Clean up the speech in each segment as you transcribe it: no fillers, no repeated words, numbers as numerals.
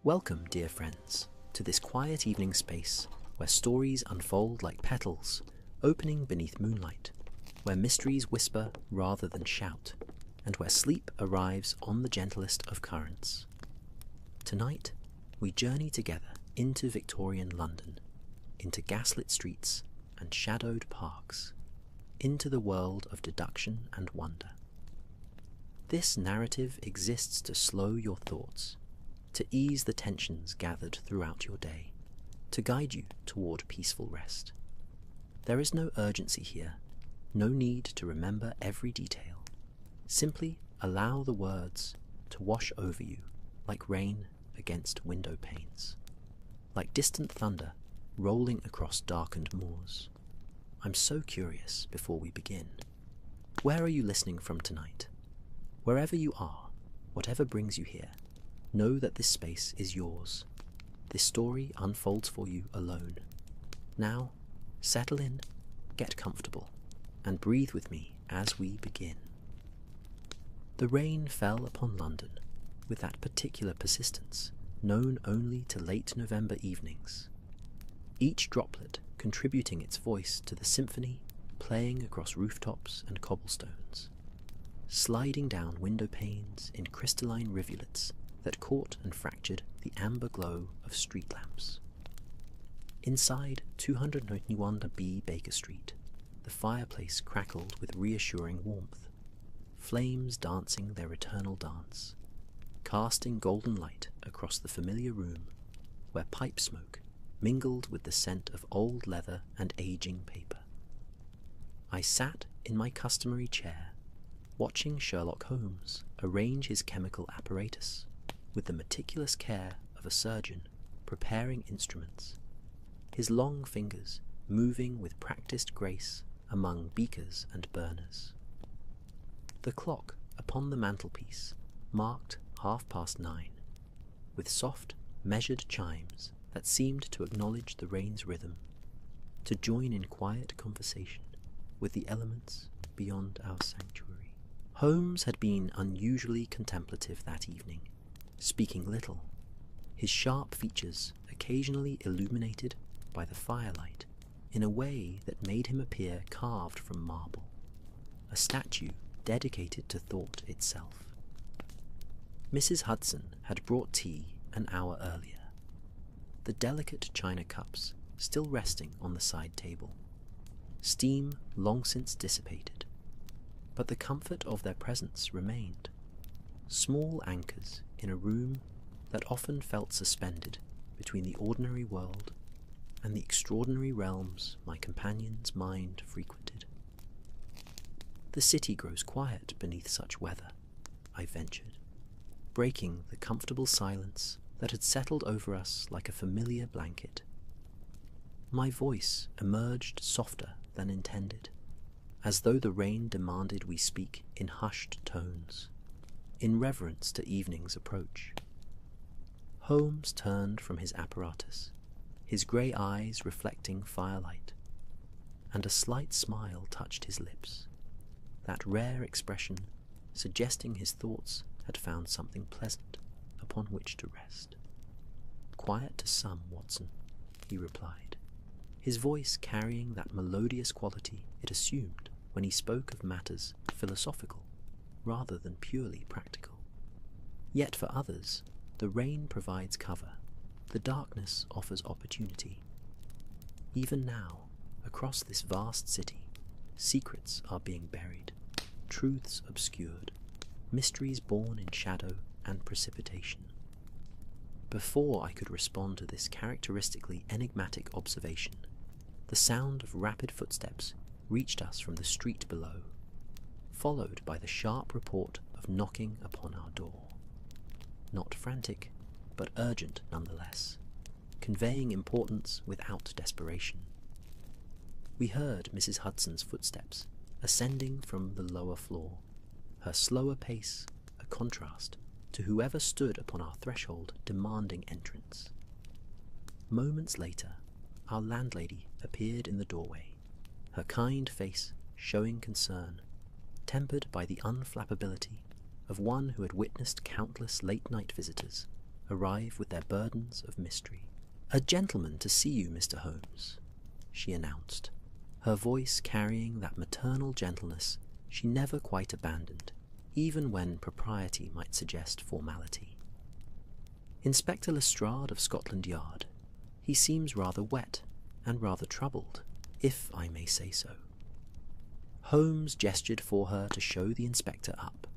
Welcome, dear friends, to this quiet evening space where stories unfold like petals, opening beneath moonlight, where mysteries whisper rather than shout, and where sleep arrives on the gentlest of currents. Tonight, we journey together into Victorian London, into gaslit streets and shadowed parks, into the world of deduction and wonder. This narrative exists to slow your thoughts, to ease the tensions gathered throughout your day, to guide you toward peaceful rest. There is no urgency here, no need to remember every detail. Simply allow the words to wash over you like rain against window panes, like distant thunder rolling across darkened moors. I'm so curious before we begin. Where are you listening from tonight? Wherever you are, whatever brings you here, know that this space is yours. This story unfolds for you alone. Now, settle in, get comfortable, and breathe with me as we begin. The rain fell upon London with that particular persistence known only to late November evenings, each droplet contributing its voice to the symphony playing across rooftops and cobblestones, sliding down window panes in crystalline rivulets that caught and fractured the amber glow of street lamps. Inside 291B Baker Street, the fireplace crackled with reassuring warmth, flames dancing their eternal dance, casting golden light across the familiar room where pipe smoke mingled with the scent of old leather and aging paper. I sat in my customary chair, watching Sherlock Holmes arrange his chemical apparatus with the meticulous care of a surgeon preparing instruments, his long fingers moving with practiced grace among beakers and burners. The clock upon the mantelpiece marked 9:30, with soft, measured chimes that seemed to acknowledge the rain's rhythm, to join in quiet conversation with the elements beyond our sanctuary. Holmes had been unusually contemplative that evening, speaking little, his sharp features occasionally illuminated by the firelight in a way that made him appear carved from marble, a statue dedicated to thought itself. Mrs. Hudson had brought tea an hour earlier, the delicate china cups still resting on the side table, steam long since dissipated, but the comfort of their presence remained, small anchors in a room that often felt suspended between the ordinary world and the extraordinary realms my companion's mind frequented. The city grows quiet beneath such weather, I ventured, breaking the comfortable silence that had settled over us like a familiar blanket. My voice emerged softer than intended, as though the rain demanded we speak in hushed tones, in reverence to evening's approach. Holmes turned from his apparatus, his grey eyes reflecting firelight, and a slight smile touched his lips, that rare expression suggesting his thoughts had found something pleasant upon which to rest. "Quiet to some, Watson," he replied, his voice carrying that melodious quality it assumed when he spoke of matters philosophical rather than purely practical. Yet for others, the rain provides cover, the darkness offers opportunity. Even now, across this vast city, secrets are being buried, truths obscured, mysteries born in shadow and precipitation. Before I could respond to this characteristically enigmatic observation, the sound of rapid footsteps reached us from the street below, followed by the sharp report of knocking upon our door. Not frantic, but urgent nonetheless, conveying importance without desperation. We heard Mrs. Hudson's footsteps ascending from the lower floor, her slower pace a contrast to whoever stood upon our threshold demanding entrance. Moments later, our landlady appeared in the doorway, her kind face showing concern, tempered by the unflappability of one who had witnessed countless late-night visitors arrive with their burdens of mystery. "A gentleman to see you, Mr. Holmes," she announced, her voice carrying that maternal gentleness she never quite abandoned, even when propriety might suggest formality. "Inspector Lestrade of Scotland Yard. He seems rather wet and rather troubled, if I may say so." Holmes gestured for her to show the inspector up,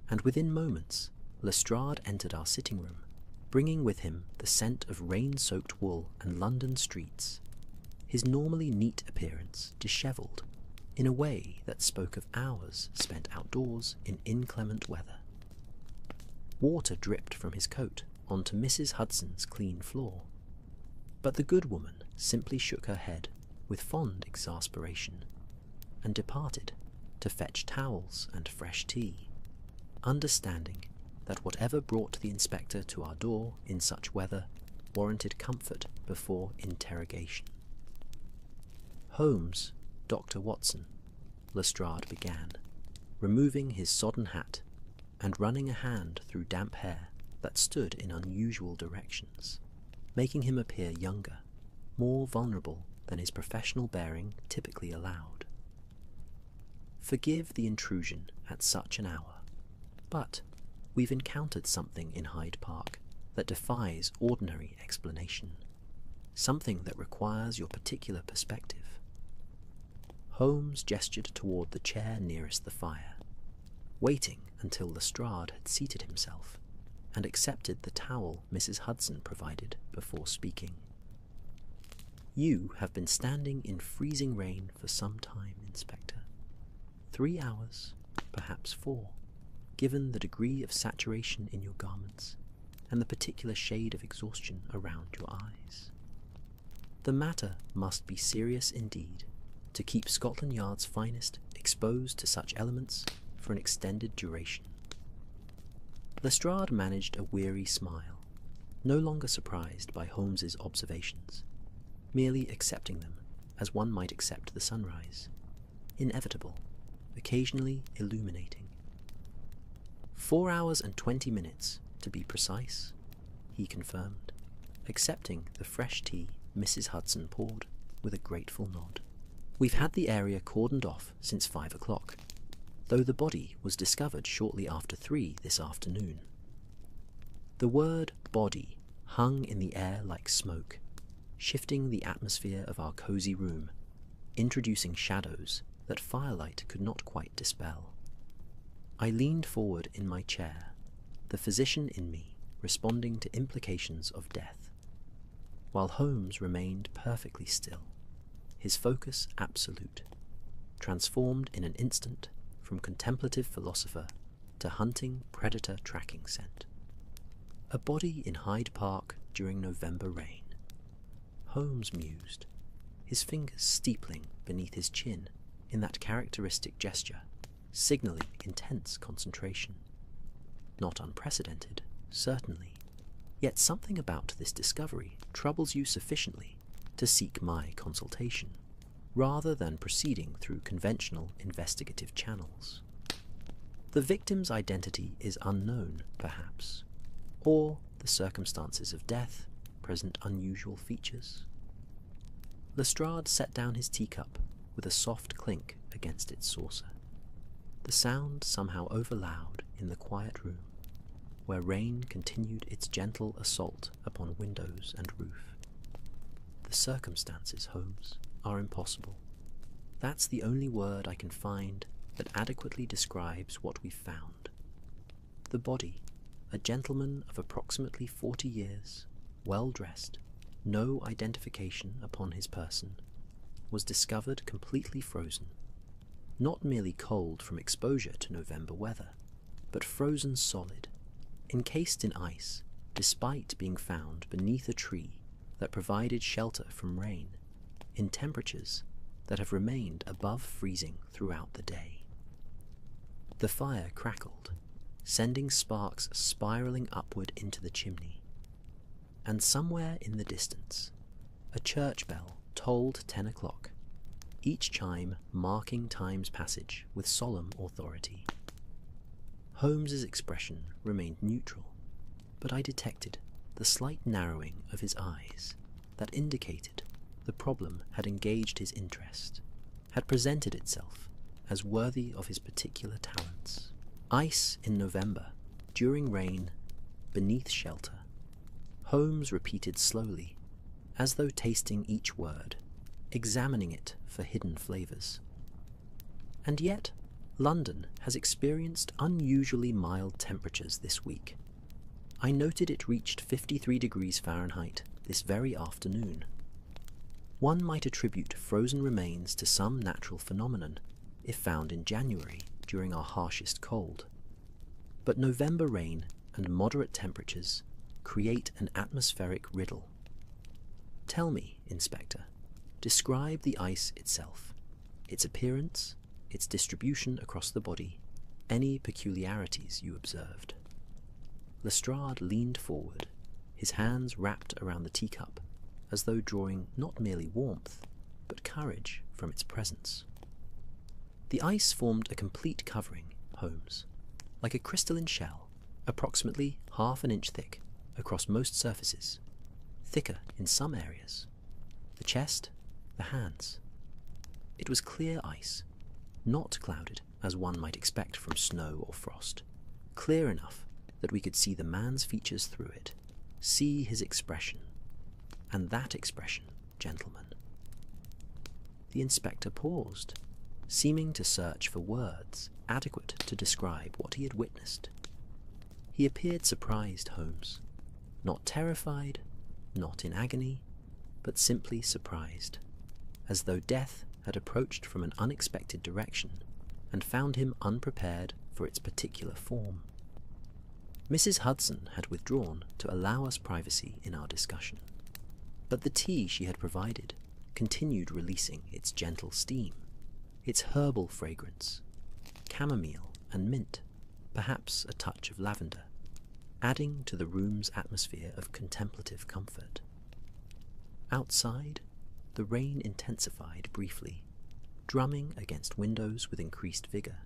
and within moments Lestrade entered our sitting room, bringing with him the scent of rain-soaked wool and London streets, his normally neat appearance dishevelled in a way that spoke of hours spent outdoors in inclement weather. Water dripped from his coat onto Mrs. Hudson's clean floor, but the good woman simply shook her head with fond exasperation and departed to fetch towels and fresh tea, understanding that whatever brought the inspector to our door in such weather warranted comfort before interrogation. "Holmes, Dr. Watson," Lestrade began, removing his sodden hat and running a hand through damp hair that stood in unusual directions, making him appear younger, more vulnerable than his professional bearing typically allowed. "Forgive the intrusion at such an hour, but we've encountered something in Hyde Park that defies ordinary explanation, something that requires your particular perspective." Holmes gestured toward the chair nearest the fire, waiting until Lestrade had seated himself and accepted the towel Mrs. Hudson provided before speaking. "You have been standing in freezing rain for some time, Inspector. 3 hours, perhaps 4, given the degree of saturation in your garments and the particular shade of exhaustion around your eyes. The matter must be serious indeed to keep Scotland Yard's finest exposed to such elements for an extended duration." Lestrade managed a weary smile, no longer surprised by Holmes's observations, merely accepting them as one might accept the sunrise, inevitable, occasionally illuminating. 4 hours and 20 minutes, to be precise, he confirmed, accepting the fresh tea Mrs. Hudson poured with a grateful nod. "We've had the area cordoned off since 5 o'clock, though the body was discovered shortly after 3 this afternoon." The word body hung in the air like smoke, shifting the atmosphere of our cosy room, introducing shadows that firelight could not quite dispel. I leaned forward in my chair, the physician in me responding to implications of death, while Holmes remained perfectly still, his focus absolute, transformed in an instant from contemplative philosopher to hunting predator tracking scent. "A body in Hyde Park during November rain," Holmes mused, his fingers steepling beneath his chin in that characteristic gesture, signalling intense concentration. Not unprecedented, certainly, yet something about this discovery troubles you sufficiently to seek my consultation, rather than proceeding through conventional investigative channels. The victim's identity is unknown, perhaps, or the circumstances of death present unusual features. Lestrade set down his teacup with a soft clink against its saucer, the sound somehow overloud in the quiet room, where rain continued its gentle assault upon windows and roof. "The circumstances, Holmes, are impossible. That's the only word I can find that adequately describes what we've found. The body, a gentleman of approximately 40 years, well-dressed, no identification upon his person, was discovered completely frozen, not merely cold from exposure to November weather, but frozen solid, encased in ice, despite being found beneath a tree that provided shelter from rain, in temperatures that have remained above freezing throughout the day." The fire crackled, sending sparks spiraling upward into the chimney, and somewhere in the distance, a church bell tolled 10 o'clock, each chime marking time's passage with solemn authority. Holmes's expression remained neutral, but I detected the slight narrowing of his eyes that indicated the problem had engaged his interest, had presented itself as worthy of his particular talents. Ice in November, during rain, beneath shelter. Holmes repeated slowly, as though tasting each word, examining it for hidden flavours. And yet, London has experienced unusually mild temperatures this week. I noted it reached 53 degrees Fahrenheit this very afternoon. One might attribute frozen remains to some natural phenomenon if found in January during our harshest cold. But November rain and moderate temperatures create an atmospheric riddle. Tell me, Inspector, describe the ice itself, its appearance, its distribution across the body, any peculiarities you observed. Lestrade leaned forward, his hands wrapped around the teacup, as though drawing not merely warmth, but courage from its presence. The ice formed a complete covering, Holmes, like a crystalline shell, approximately half an inch thick across most surfaces, thicker in some areas. The chest, the hands. It was clear ice, not clouded as one might expect from snow or frost, clear enough that we could see the man's features through it, see his expression, and that expression, gentlemen. The inspector paused, seeming to search for words adequate to describe what he had witnessed. He appeared surprised, Holmes, not terrified, not in agony, but simply surprised, as though death had approached from an unexpected direction and found him unprepared for its particular form. Mrs. Hudson had withdrawn to allow us privacy in our discussion, but the tea she had provided continued releasing its gentle steam, its herbal fragrance, chamomile and mint, perhaps a touch of lavender, adding to the room's atmosphere of contemplative comfort. Outside, the rain intensified briefly, drumming against windows with increased vigour,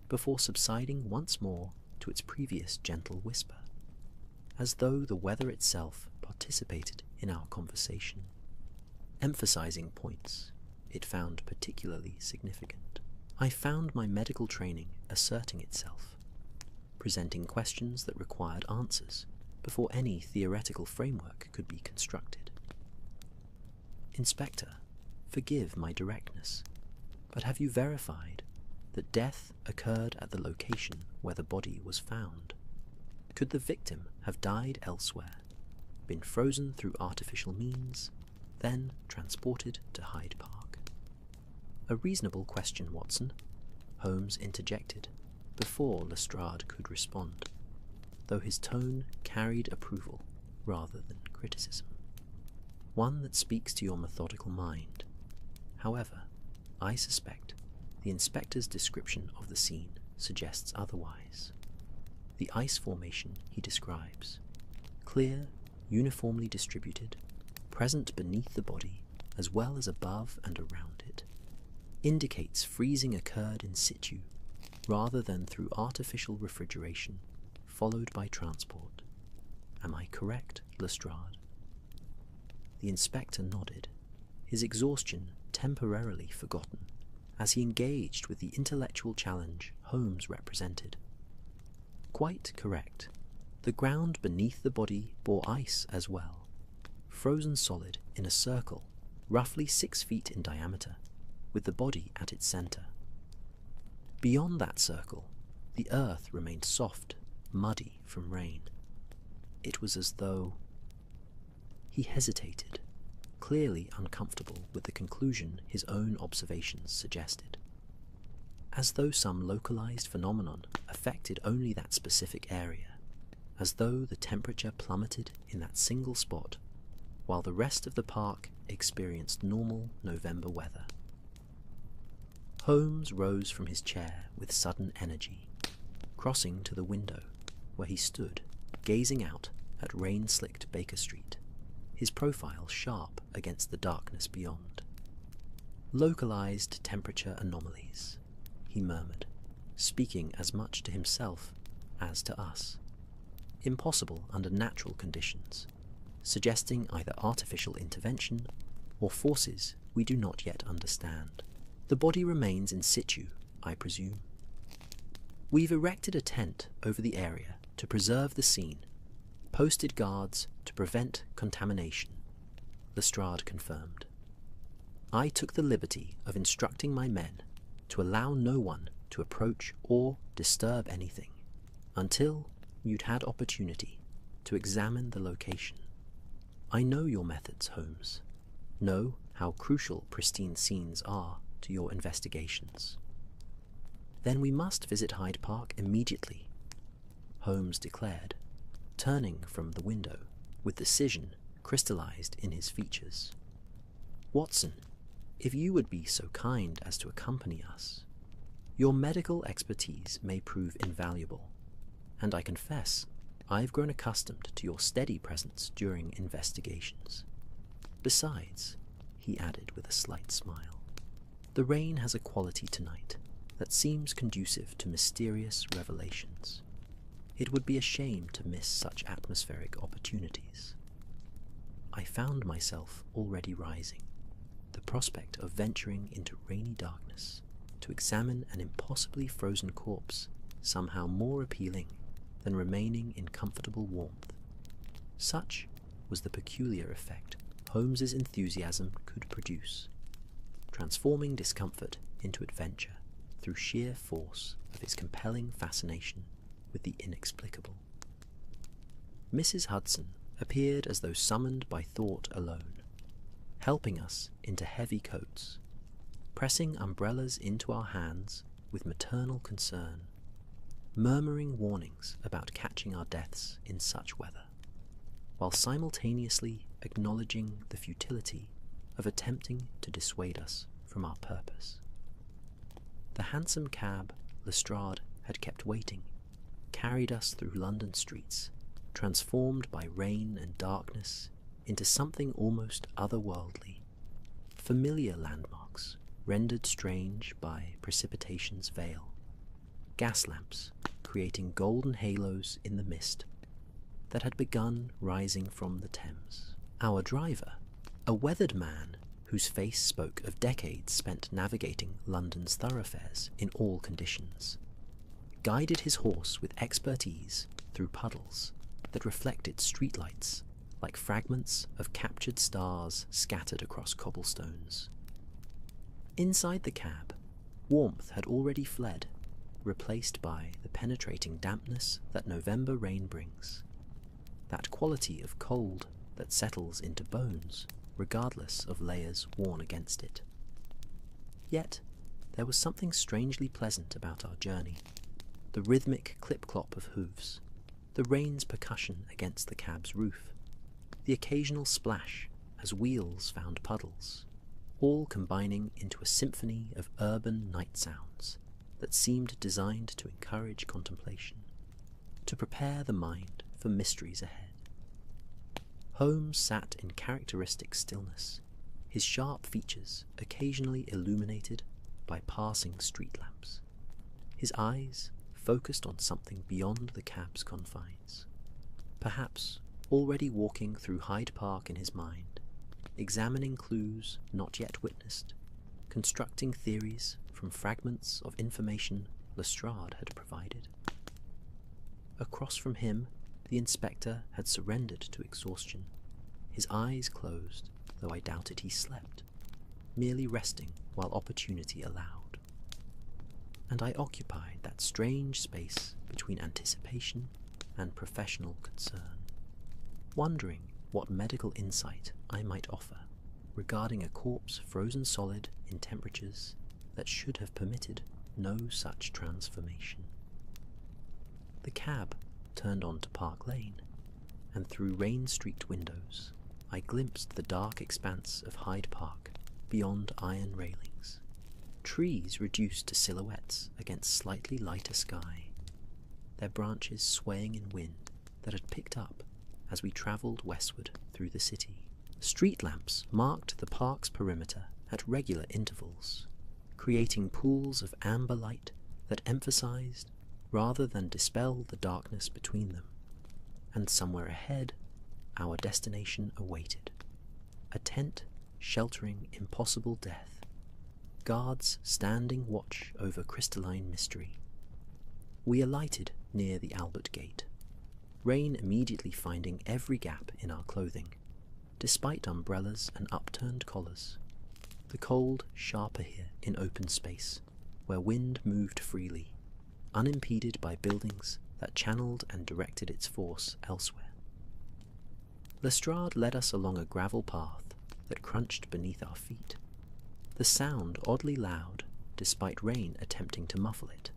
before subsiding once more to its previous gentle whisper, as though the weather itself participated in our conversation, emphasizing points it found particularly significant. I found my medical training asserting itself, presenting questions that required answers before any theoretical framework could be constructed. Inspector, forgive my directness, but have you verified that death occurred at the location where the body was found? Could the victim have died elsewhere, been frozen through artificial means, then transported to Hyde Park? A reasonable question, Watson, Holmes interjected, before Lestrade could respond, though his tone carried approval rather than criticism. One that speaks to your methodical mind. However, I suspect the inspector's description of the scene suggests otherwise. The ice formation he describes, clear, uniformly distributed, present beneath the body as well as above and around it, indicates freezing occurred in situ rather than through artificial refrigeration followed by transport. Am I correct, Lestrade? The inspector nodded, his exhaustion temporarily forgotten, as he engaged with the intellectual challenge Holmes represented. Quite correct. The ground beneath the body bore ice as well, frozen solid in a circle, roughly 6 feet in diameter, with the body at its centre. Beyond that circle, the earth remained soft, muddy from rain. It was as though... He hesitated, clearly uncomfortable with the conclusion his own observations suggested. As though some localized phenomenon affected only that specific area, as though the temperature plummeted in that single spot, while the rest of the park experienced normal November weather. Holmes rose from his chair with sudden energy, crossing to the window, where he stood, gazing out at rain-slicked Baker Street, his profile sharp against the darkness beyond. Localized temperature anomalies, he murmured, speaking as much to himself as to us. Impossible under natural conditions, suggesting either artificial intervention or forces we do not yet understand. The body remains in situ, I presume. We've erected a tent over the area to preserve the scene, posted guards to prevent contamination, Lestrade confirmed. I took the liberty of instructing my men to allow no one to approach or disturb anything until you'd had opportunity to examine the location. I know your methods, Holmes. Know how crucial pristine scenes are to your investigations. Then we must visit Hyde Park immediately, Holmes declared, turning from the window with decision crystallized in his features. Watson, if you would be so kind as to accompany us. Your medical expertise may prove invaluable, and I confess I've grown accustomed to your steady presence during investigations. Besides, he added with a slight smile, the rain has a quality tonight that seems conducive to mysterious revelations. It would be a shame to miss such atmospheric opportunities. I found myself already rising, the prospect of venturing into rainy darkness to examine an impossibly frozen corpse somehow more appealing than remaining in comfortable warmth. Such was the peculiar effect Holmes's enthusiasm could produce, transforming discomfort into adventure through sheer force of his compelling fascination with the inexplicable. Mrs. Hudson appeared as though summoned by thought alone, helping us into heavy coats, pressing umbrellas into our hands with maternal concern, murmuring warnings about catching our deaths in such weather, while simultaneously acknowledging the futility of attempting to dissuade us from our purpose. The hansom cab Lestrade had kept waiting carried us through London streets, transformed by rain and darkness into something almost otherworldly, familiar landmarks rendered strange by precipitation's veil, gas lamps creating golden halos in the mist that had begun rising from the Thames. Our driver, a weathered man whose face spoke of decades spent navigating London's thoroughfares in all conditions, guided his horse with expertise through puddles that reflected streetlights like fragments of captured stars scattered across cobblestones. Inside the cab, warmth had already fled, replaced by the penetrating dampness that November rain brings, that quality of cold that settles into bones regardless of layers worn against it. Yet there was something strangely pleasant about our journey. The rhythmic clip-clop of hooves, the rain's percussion against the cab's roof, the occasional splash as wheels found puddles, all combining into a symphony of urban night sounds that seemed designed to encourage contemplation, to prepare the mind for mysteries ahead. Holmes sat in characteristic stillness, his sharp features occasionally illuminated by passing street lamps, his eyes focused on something beyond the cab's confines, perhaps already walking through Hyde Park in his mind, examining clues not yet witnessed, constructing theories from fragments of information Lestrade had provided. Across from him, the inspector had surrendered to exhaustion, his eyes closed, though I doubted he slept, merely resting while opportunity allowed. And I occupied that strange space between anticipation and professional concern, wondering what medical insight I might offer regarding a corpse frozen solid in temperatures that should have permitted no such transformation. The cab turned onto Park Lane, and through rain-streaked windows I glimpsed the dark expanse of Hyde Park beyond iron railings, trees reduced to silhouettes against slightly lighter sky, their branches swaying in wind that had picked up as we travelled westward through the city. Street lamps marked the park's perimeter at regular intervals, creating pools of amber light that emphasized rather than dispelled the darkness between them. And somewhere ahead, our destination awaited. A tent sheltering impossible death. Guards standing watch over crystalline mystery. We alighted near the Albert Gate, rain immediately finding every gap in our clothing, despite umbrellas and upturned collars. The cold sharper here in open space, where wind moved freely, unimpeded by buildings that channeled and directed its force elsewhere. Lestrade led us along a gravel path that crunched beneath our feet, the sound oddly loud despite rain attempting to muffle it,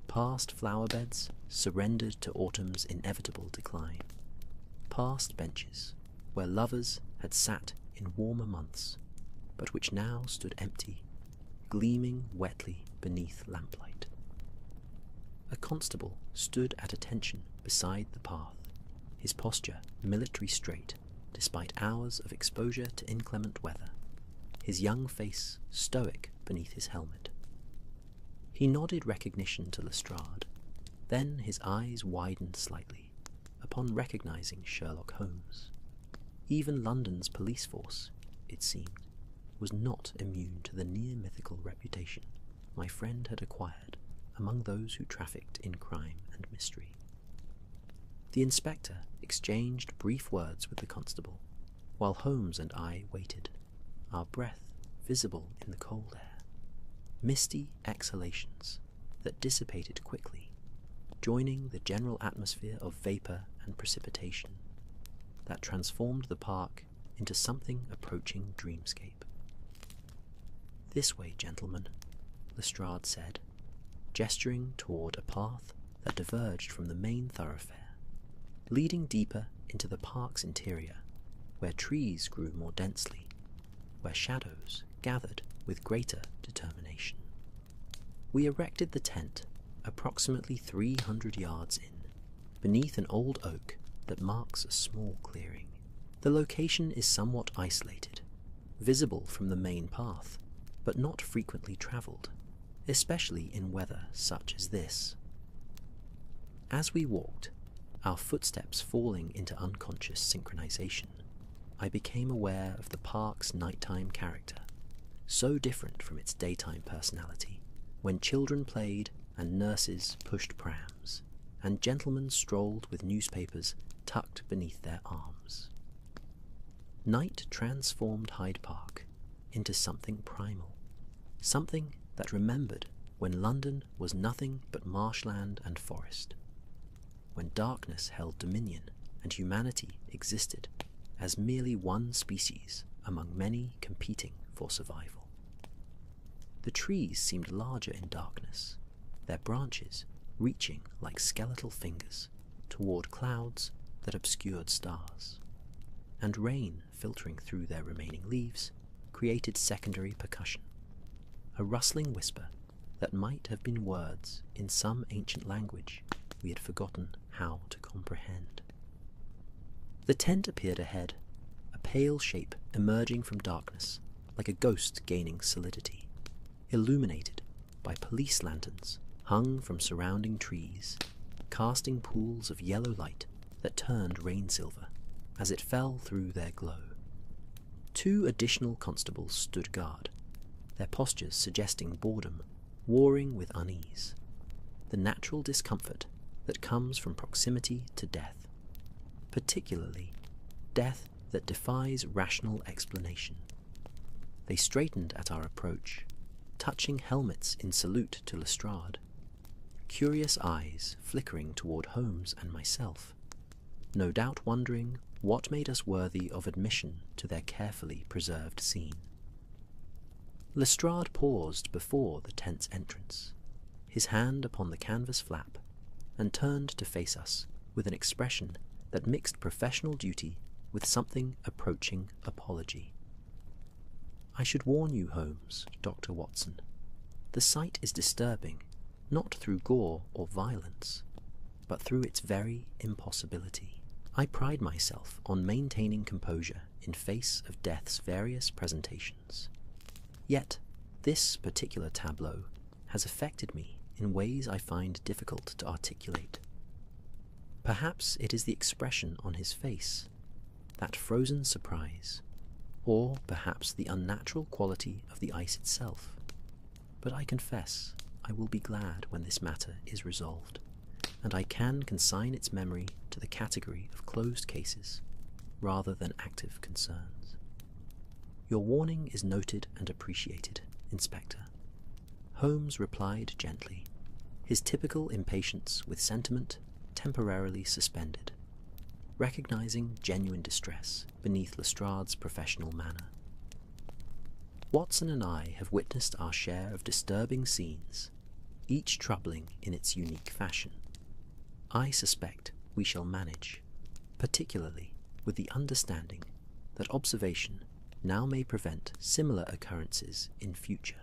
past flower beds surrendered to autumn's inevitable decline, past benches where lovers had sat in warmer months, but which now stood empty, gleaming wetly beneath lamplight. A constable stood at attention beside the path, his posture military straight despite hours of exposure to inclement weather, his young face stoic beneath his helmet. He nodded recognition to Lestrade, then his eyes widened slightly upon recognizing Sherlock Holmes. Even London's police force, it seemed, was not immune to the near-mythical reputation my friend had acquired among those who trafficked in crime and mystery. The inspector exchanged brief words with the constable, while Holmes and I waited, our breath visible in the cold air. Misty exhalations that dissipated quickly, joining the general atmosphere of vapour and precipitation that transformed the park into something approaching dreamscape. "This way, gentlemen," Lestrade said, gesturing toward a path that diverged from the main thoroughfare, leading deeper into the park's interior, where trees grew more densely, where shadows gathered with greater determination. We erected the tent approximately 300 yards in, beneath an old oak that marks a small clearing. The location is somewhat isolated, visible from the main path, but not frequently travelled, especially in weather such as this. As we walked, our footsteps falling into unconscious synchronization, I became aware of the park's nighttime character, so different from its daytime personality, when children played and nurses pushed prams, and gentlemen strolled with newspapers tucked beneath their arms. Night transformed Hyde Park into something primal, something that remembered when London was nothing but marshland and forest, when darkness held dominion and humanity existed as merely one species among many competing for survival. The trees seemed larger in darkness, their branches reaching like skeletal fingers toward clouds that obscured stars, and rain filtering through their remaining leaves created secondary percussion, a rustling whisper that might have been words in some ancient language we had forgotten how to comprehend. The tent appeared ahead, a pale shape emerging from darkness like a ghost gaining solidity, illuminated by police lanterns hung from surrounding trees, casting pools of yellow light that turned rain silver as it fell through their glow. 2 additional constables stood guard, their postures suggesting boredom warring with unease, the natural discomfort that comes from proximity to death, particularly death that defies rational explanation. They straightened at our approach, touching helmets in salute to Lestrade, curious eyes flickering toward Holmes and myself, no doubt wondering what made us worthy of admission to their carefully preserved scene. Lestrade paused before the tent's entrance, his hand upon the canvas flap, and turned to face us with an expression that mixed professional duty with something approaching apology. "I should warn you, Holmes, Dr. Watson. The sight is disturbing, not through gore or violence, but through its very impossibility. I pride myself on maintaining composure in face of death's various presentations. Yet, this particular tableau has affected me in ways I find difficult to articulate. Perhaps it is the expression on his face, that frozen surprise, or perhaps the unnatural quality of the ice itself. But I confess I will be glad when this matter is resolved, and I can consign its memory to the category of closed cases rather than active concerns. Your warning is noted and appreciated, Inspector. Holmes replied gently, his typical impatience with sentiment temporarily suspended, recognizing genuine distress beneath Lestrade's professional manner. Watson and I have witnessed our share of disturbing scenes, each troubling in its unique fashion. I suspect we shall manage, particularly with the understanding that observation now may prevent similar occurrences in future.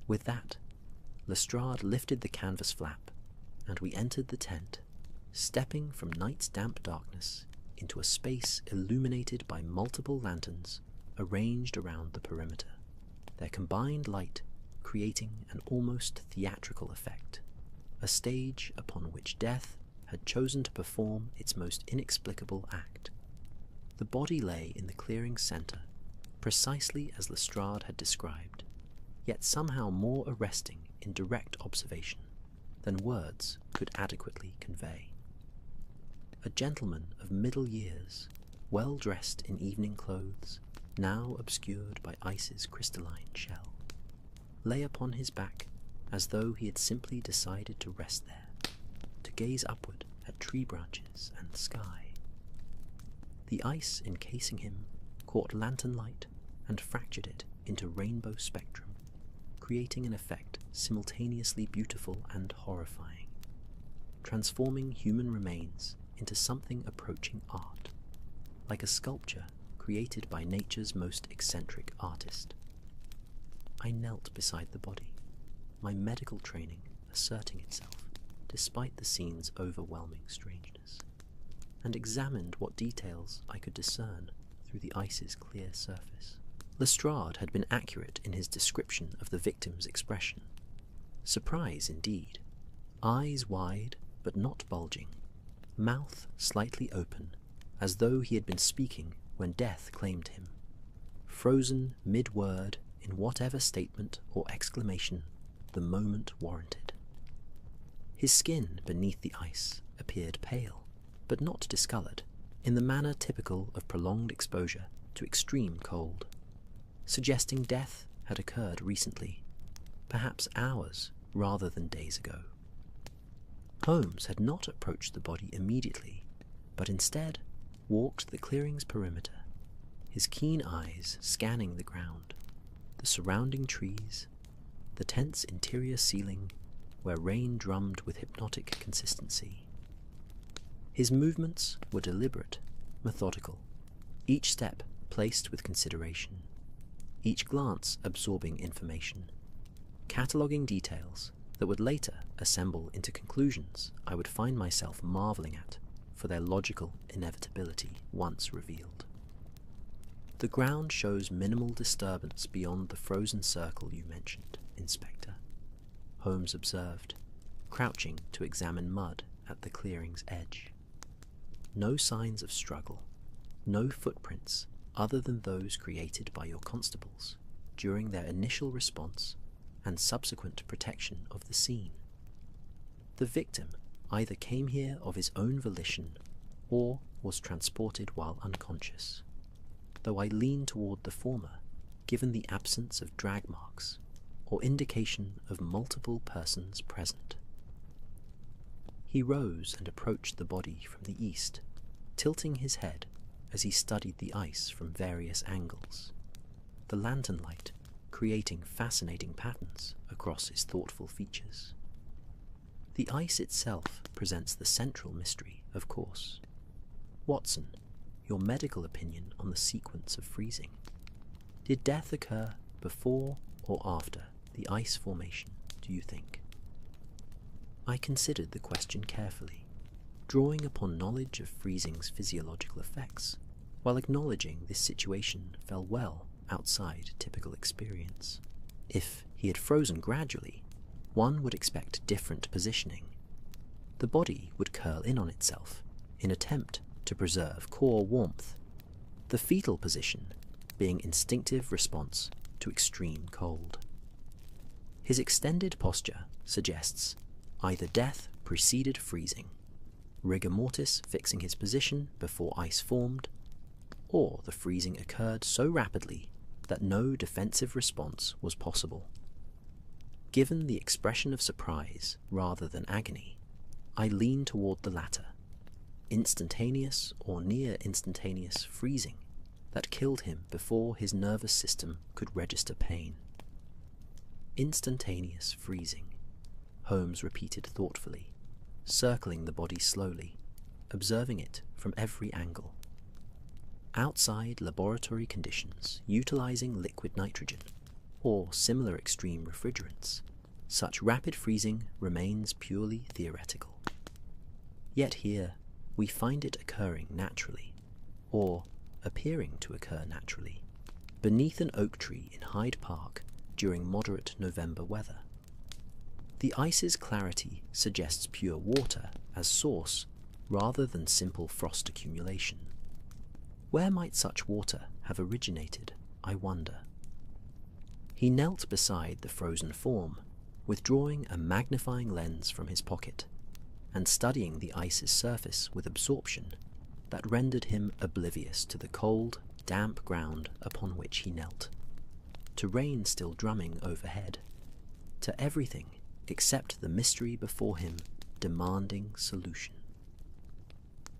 With that, Lestrade lifted the canvas flap, and we entered the tent, stepping from night's damp darkness into a space illuminated by multiple lanterns arranged around the perimeter, their combined light creating an almost theatrical effect, a stage upon which death had chosen to perform its most inexplicable act. The body lay in the clearing's centre, precisely as Lestrade had described, yet somehow more arresting in direct observation than words could adequately convey. A gentleman of middle years, well dressed in evening clothes, now obscured by ice's crystalline shell, lay upon his back as though he had simply decided to rest there, to gaze upward at tree branches and sky. The ice encasing him caught lantern light and fractured it into rainbow spectrum, creating an effect simultaneously beautiful and horrifying, transforming human remains into something approaching art, like a sculpture created by nature's most eccentric artist. I knelt beside the body, my medical training asserting itself despite the scene's overwhelming strangeness, and examined what details I could discern through the ice's clear surface. Lestrade had been accurate in his description of the victim's expression. Surprise indeed, eyes wide but not bulging, mouth slightly open, as though he had been speaking when death claimed him, frozen mid-word in whatever statement or exclamation the moment warranted. His skin beneath the ice appeared pale, but not discoloured, in the manner typical of prolonged exposure to extreme cold, suggesting death had occurred recently, perhaps hours rather than days ago. Holmes had not approached the body immediately, but instead walked the clearing's perimeter, his keen eyes scanning the ground, the surrounding trees, the tent's interior ceiling where rain drummed with hypnotic consistency. His movements were deliberate, methodical, each step placed with consideration, each glance absorbing information, cataloguing details that would later assemble into conclusions I would find myself marvelling at for their logical inevitability once revealed. The ground shows minimal disturbance beyond the frozen circle you mentioned, Inspector, Holmes observed, crouching to examine mud at the clearing's edge. No signs of struggle, no footprints other than those created by your constables during their initial response and subsequent protection of the scene. The victim either came here of his own volition or was transported while unconscious, though I lean toward the former, given the absence of drag marks or indication of multiple persons present. He rose and approached the body from the east, tilting his head as he studied the ice from various angles, the lantern light creating fascinating patterns across his thoughtful features. The ice itself presents the central mystery, of course. Watson, your medical opinion on the sequence of freezing. Did death occur before or after the ice formation, do you think? I considered the question carefully, drawing upon knowledge of freezing's physiological effects, while acknowledging this situation fell well outside typical experience. If he had frozen gradually, one would expect different positioning. The body would curl in on itself in attempt to preserve core warmth, the fetal position being instinctive response to extreme cold. His extended posture suggests either death preceded freezing, rigor mortis fixing his position before ice formed, or the freezing occurred so rapidly that no defensive response was possible. Given the expression of surprise rather than agony, I lean toward the latter, instantaneous or near instantaneous freezing that killed him before his nervous system could register pain. Instantaneous freezing, Holmes repeated thoughtfully, circling the body slowly, observing it from every angle. Outside laboratory conditions utilizing liquid nitrogen, or similar extreme refrigerants, such rapid freezing remains purely theoretical. Yet here, we find it occurring naturally, or appearing to occur naturally, beneath an oak tree in Hyde Park during moderate November weather. The ice's clarity suggests pure water as source rather than simple frost accumulation. Where might such water have originated, I wonder? He knelt beside the frozen form, withdrawing a magnifying lens from his pocket, and studying the ice's surface with absorption that rendered him oblivious to the cold, damp ground upon which he knelt, to rain still drumming overhead, to everything except the mystery before him demanding solution.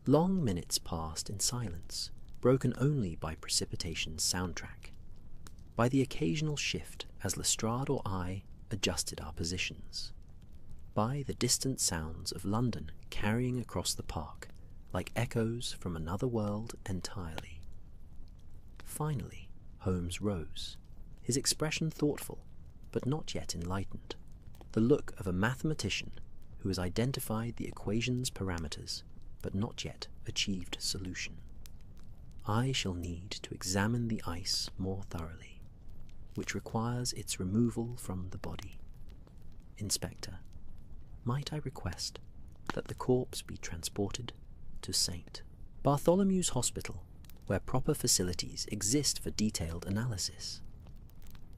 Long minutes passed in silence, broken only by precipitation's soundtrack, by the occasional shift as Lestrade or I adjusted our positions, by the distant sounds of London carrying across the park like echoes from another world entirely. Finally, Holmes rose, his expression thoughtful, but not yet enlightened, the look of a mathematician who has identified the equation's parameters, but not yet achieved solution. I shall need to examine the ice more thoroughly, which requires its removal from the body. Inspector, might I request that the corpse be transported to St. Bartholomew's Hospital, where proper facilities exist for detailed analysis?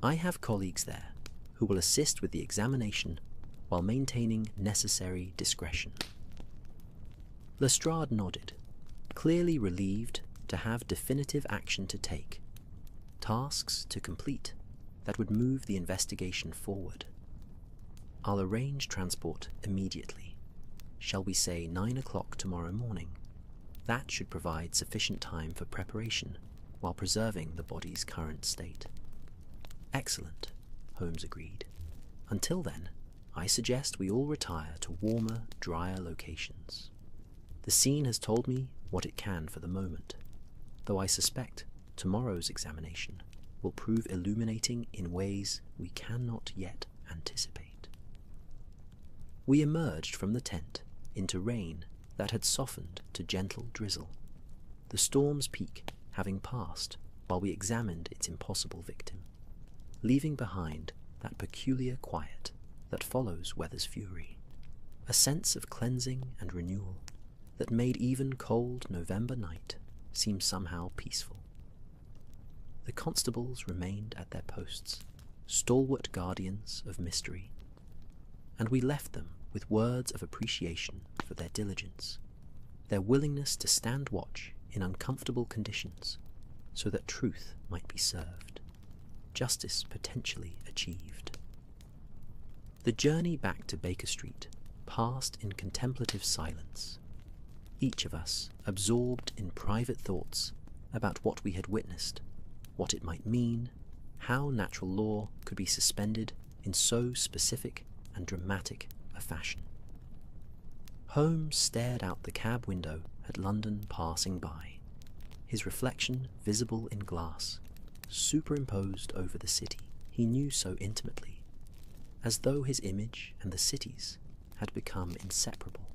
I have colleagues there who will assist with the examination while maintaining necessary discretion. Lestrade nodded, clearly relieved to have definitive action to take, tasks to complete that would move the investigation forward. I'll arrange transport immediately. Shall we say 9 o'clock tomorrow morning? That should provide sufficient time for preparation while preserving the body's current state. Excellent, Holmes agreed. Until then, I suggest we all retire to warmer, drier locations. The scene has told me what it can for the moment, though I suspect tomorrow's examination will prove illuminating in ways we cannot yet anticipate. We emerged from the tent into rain that had softened to gentle drizzle, the storm's peak having passed while we examined its impossible victim, leaving behind that peculiar quiet that follows weather's fury, a sense of cleansing and renewal that made even cold November night seem somehow peaceful. The constables remained at their posts, stalwart guardians of mystery, and we left them with words of appreciation for their diligence, their willingness to stand watch in uncomfortable conditions so that truth might be served, justice potentially achieved. The journey back to Baker Street passed in contemplative silence, each of us absorbed in private thoughts about what we had witnessed, what it might mean, how natural law could be suspended in so specific and dramatic a fashion. Holmes stared out the cab window at London passing by, his reflection visible in glass, superimposed over the city he knew so intimately, as though his image and the city's had become inseparable,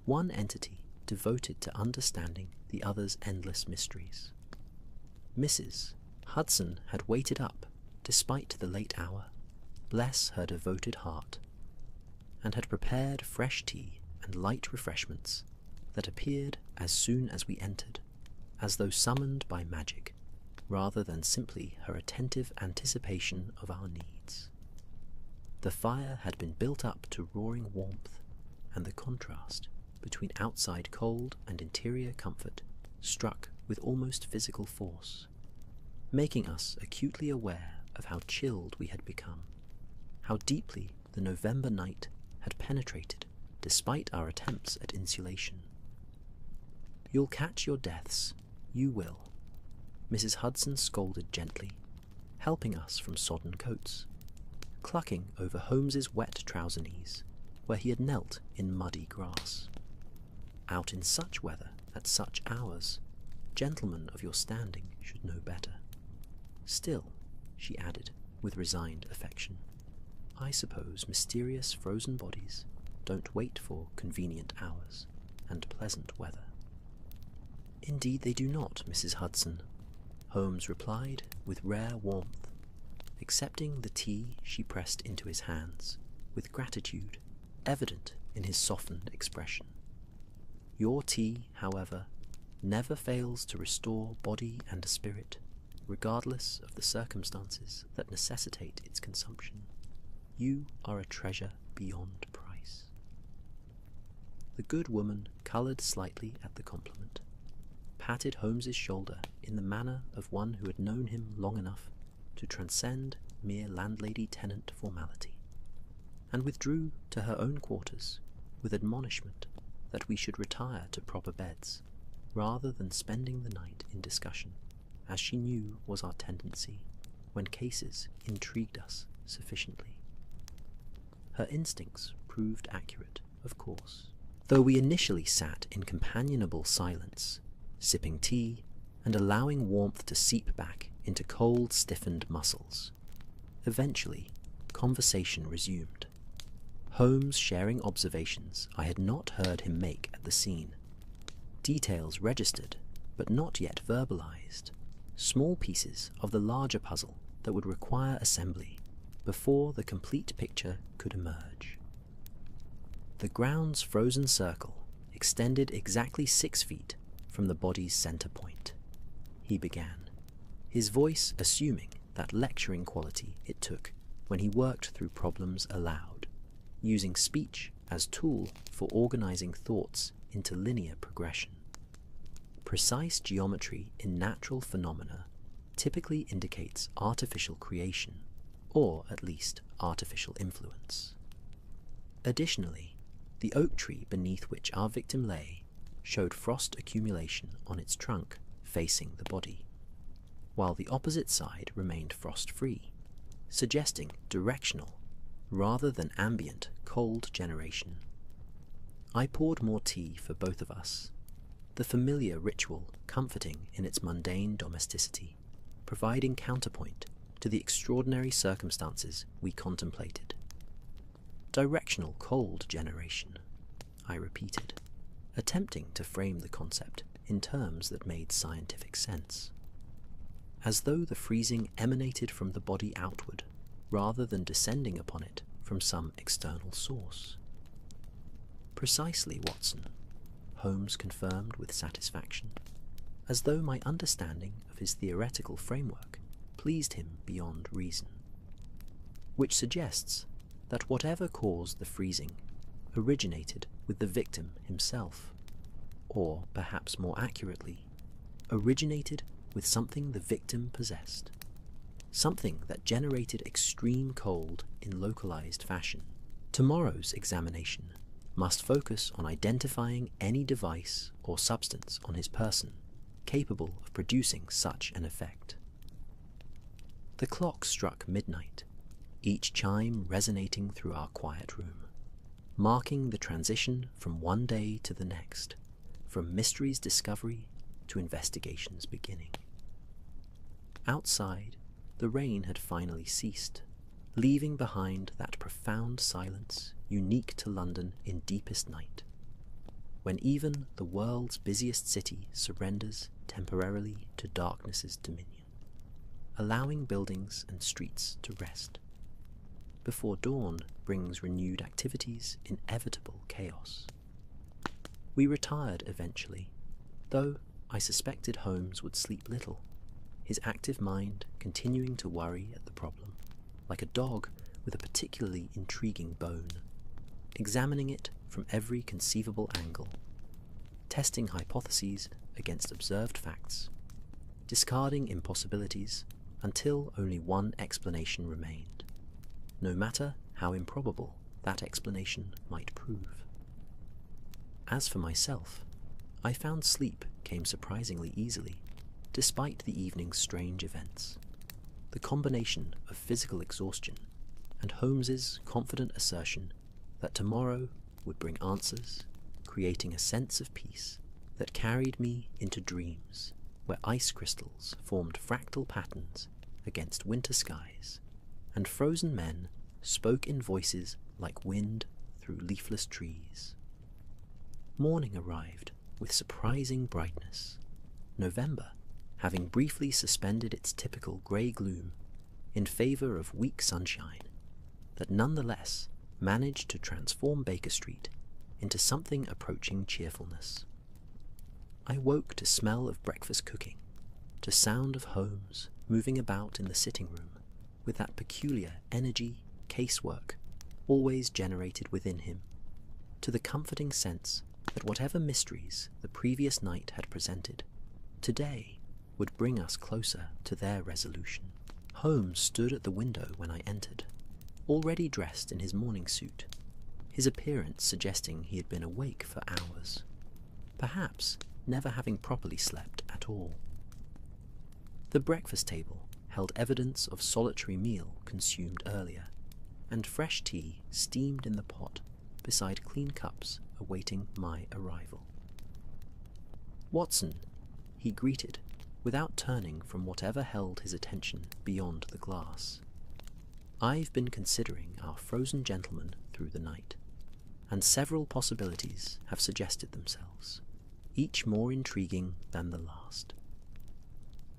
one entity devoted to understanding the other's endless mysteries. Mrs. Hudson had waited up despite the late hour, bless her devoted heart, and had prepared fresh tea and light refreshments that appeared as soon as we entered, as though summoned by magic, rather than simply her attentive anticipation of our needs. The fire had been built up to roaring warmth, and the contrast between outside cold and interior comfort struck with almost physical force, making us acutely aware of how chilled we had become, how deeply the November night had penetrated despite our attempts at insulation. "You'll catch your deaths, you will," Mrs. Hudson scolded gently, helping us from sodden coats, clucking over Holmes's wet trouser knees, where he had knelt in muddy grass. "Out in such weather, at such hours, gentlemen of your standing should know better. Still," she added with resigned affection, "I suppose mysterious frozen bodies don't wait for convenient hours and pleasant weather." "Indeed they do not, Mrs. Hudson," Holmes replied with rare warmth, accepting the tea she pressed into his hands with gratitude evident in his softened expression. "Your tea, however, never fails to restore body and spirit, regardless of the circumstances that necessitate its consumption. You are a treasure beyond price." The good woman coloured slightly at the compliment, patted Holmes's shoulder in the manner of one who had known him long enough to transcend mere landlady-tenant formality, and withdrew to her own quarters with admonishment that we should retire to proper beds, rather than spending the night in discussion, as she knew was our tendency when cases intrigued us sufficiently. Her instincts proved accurate, of course, though we initially sat in companionable silence, sipping tea and allowing warmth to seep back into cold, stiffened muscles. Eventually, conversation resumed, Holmes sharing observations I had not heard him make at the scene, details registered but not yet verbalized, small pieces of the larger puzzle that would require assembly before the complete picture could emerge. The ground's frozen circle extended exactly 6 feet from the body's center point, he began, his voice assuming that lecturing quality it took when he worked through problems aloud, using speech as tool for organizing thoughts into linear progression. Precise geometry in natural phenomena typically indicates artificial creation, or at least artificial influence. Additionally, the oak tree beneath which our victim lay showed frost accumulation on its trunk facing the body, while the opposite side remained frost-free, suggesting directional rather than ambient cold generation. I poured more tea for both of us, the familiar ritual comforting in its mundane domesticity, providing counterpoint to the extraordinary circumstances we contemplated. Directional cold generation, I repeated, attempting to frame the concept in terms that made scientific sense, as though the freezing emanated from the body outward, rather than descending upon it from some external source. "Precisely, Watson," Holmes confirmed with satisfaction, as though my understanding of his theoretical framework pleased him beyond reason, which suggests that whatever caused the freezing originated with the victim himself, or perhaps more accurately, originated with something the victim possessed, something that generated extreme cold in localized fashion. Tomorrow's examination must focus on identifying any device or substance on his person capable of producing such an effect. The clock struck midnight, each chime resonating through our quiet room, marking the transition from one day to the next, from mystery's discovery to investigation's beginning. Outside, the rain had finally ceased, leaving behind that profound silence unique to London in deepest night, when even the world's busiest city surrenders temporarily to darkness's dominion, allowing buildings and streets to rest, before dawn brings renewed activity's inevitable chaos. We retired eventually, though I suspected Holmes would sleep little, his active mind continuing to worry at the problem, like a dog with a particularly intriguing bone, examining it from every conceivable angle, testing hypotheses against observed facts, discarding impossibilities until only one explanation remained, no matter how improbable that explanation might prove. As for myself, I found sleep came surprisingly easily, despite the evening's strange events. The combination of physical exhaustion and Holmes's confident assertion that tomorrow would bring answers, creating a sense of peace that carried me into dreams where ice crystals formed fractal patterns against winter skies, and frozen men spoke in voices like wind through leafless trees. Morning arrived with surprising brightness, November having briefly suspended its typical grey gloom in favour of weak sunshine that nonetheless managed to transform Baker Street into something approaching cheerfulness. I woke to smell of breakfast cooking, to sound of Holmes moving about in the sitting room with that peculiar energy casework always generated within him, to the comforting sense that whatever mysteries the previous night had presented, today would bring us closer to their resolution. Holmes stood at the window when I entered, already dressed in his morning suit, his appearance suggesting he had been awake for hours, perhaps never having properly slept at all. The breakfast table held evidence of solitary meal consumed earlier, and fresh tea steamed in the pot beside clean cups awaiting my arrival. "Watson," he greeted, without turning from whatever held his attention beyond the glass. "I've been considering our frozen gentleman through the night, and several possibilities have suggested themselves, each more intriguing than the last.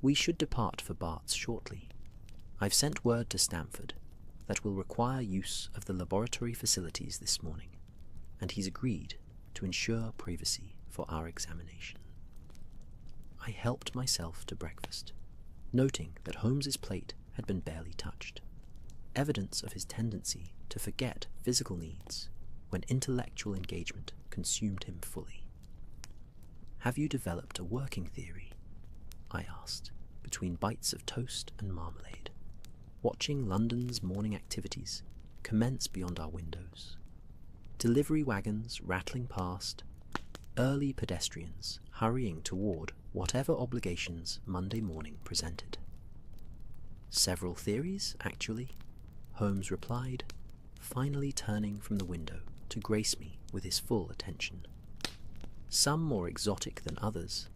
We should depart for Bart's shortly. I've sent word to Stamford that we'll require use of the laboratory facilities this morning, and he's agreed to ensure privacy for our examination." I helped myself to breakfast, noting that Holmes's plate had been barely touched, evidence of his tendency to forget physical needs when intellectual engagement consumed him fully. "Have you developed a working theory?" I asked, between bites of toast and marmalade, watching London's morning activities commence beyond our windows. Delivery wagons rattling past, early pedestrians hurrying toward whatever obligations Monday morning presented. "Several theories, actually," Holmes replied, finally turning from the window to grace me with his full attention. "Some more exotic than others,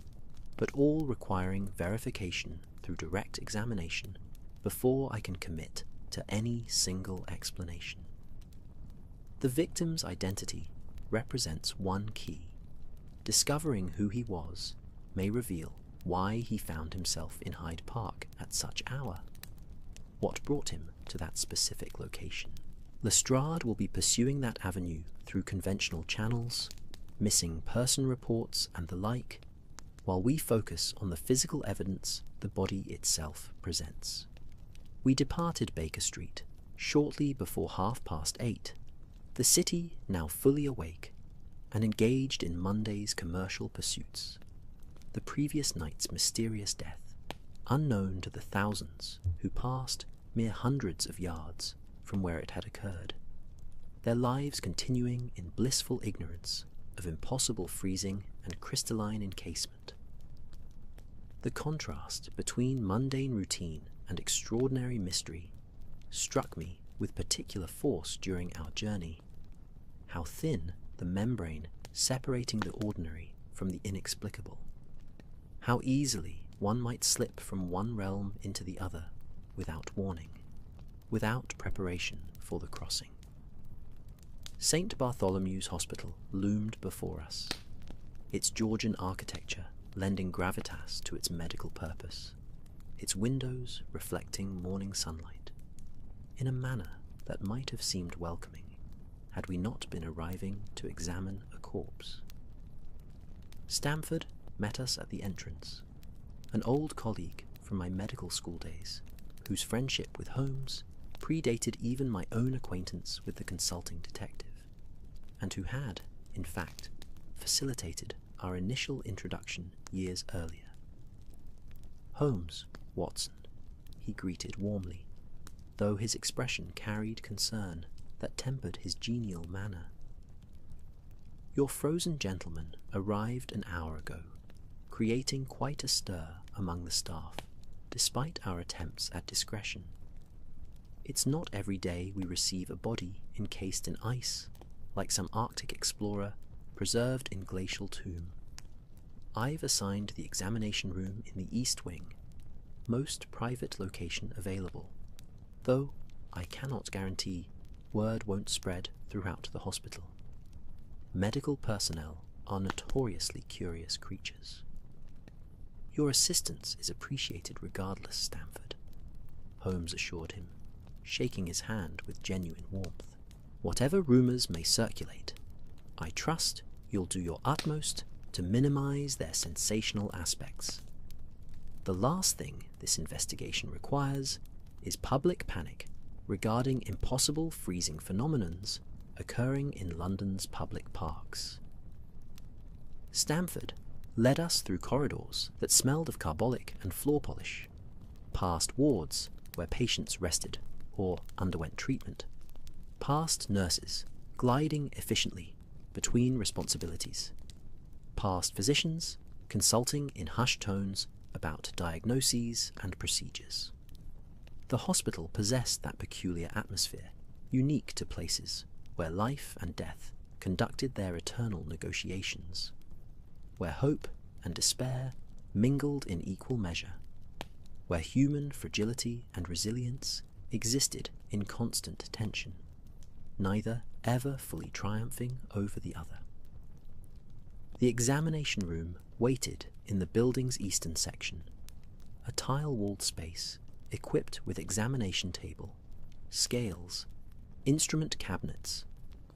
but all requiring verification through direct examination before I can commit to any single explanation. The victim's identity represents one key. Discovering who he was may reveal why he found himself in Hyde Park at such hour, what brought him to that specific location. Lestrade will be pursuing that avenue through conventional channels, missing person reports and the like, while we focus on the physical evidence the body itself presents. We departed Baker Street shortly before 8:30, the city now fully awake and engaged in Monday's commercial pursuits. The previous night's mysterious death, unknown to the thousands who passed mere hundreds of yards from where it had occurred, their lives continuing in blissful ignorance of impossible freezing and crystalline encasement. The contrast between mundane routine and extraordinary mystery struck me with particular force during our journey. How thin the membrane separating the ordinary from the inexplicable. How easily one might slip from one realm into the other without warning, without preparation for the crossing. St. Bartholomew's Hospital loomed before us, its Georgian architecture lending gravitas to its medical purpose, its windows reflecting morning sunlight, in a manner that might have seemed welcoming had we not been arriving to examine a corpse. Stamford met us at the entrance, an old colleague from my medical school days, whose friendship with Holmes predated even my own acquaintance with the consulting detective, and who had, in fact, facilitated our initial introduction years earlier. "Holmes, Watson," he greeted warmly, though his expression carried concern that tempered his genial manner. "Your frozen gentleman arrived an hour ago, creating quite a stir among the staff, despite our attempts at discretion. It's not every day we receive a body encased in ice, like some Arctic explorer preserved in glacial tomb. I've assigned the examination room in the East Wing, most private location available, though I cannot guarantee word won't spread throughout the hospital. Medical personnel are notoriously curious creatures. Your assistance is appreciated regardless, Stamford," Holmes assured him, shaking his hand with genuine warmth. "Whatever rumours may circulate, I trust you'll do your utmost to minimize their sensational aspects. The last thing this investigation requires is public panic regarding impossible freezing phenomenons occurring in London's public parks." Stamford led us through corridors that smelled of carbolic and floor polish, past wards where patients rested or underwent treatment, past nurses gliding efficiently between responsibilities, past physicians consulting in hushed tones about diagnoses and procedures. The hospital possessed that peculiar atmosphere, unique to places where life and death conducted their eternal negotiations, where hope and despair mingled in equal measure, where human fragility and resilience existed in constant tension, neither ever fully triumphing over the other. The examination room waited in the building's eastern section, a tile-walled space equipped with examination table, scales, instrument cabinets,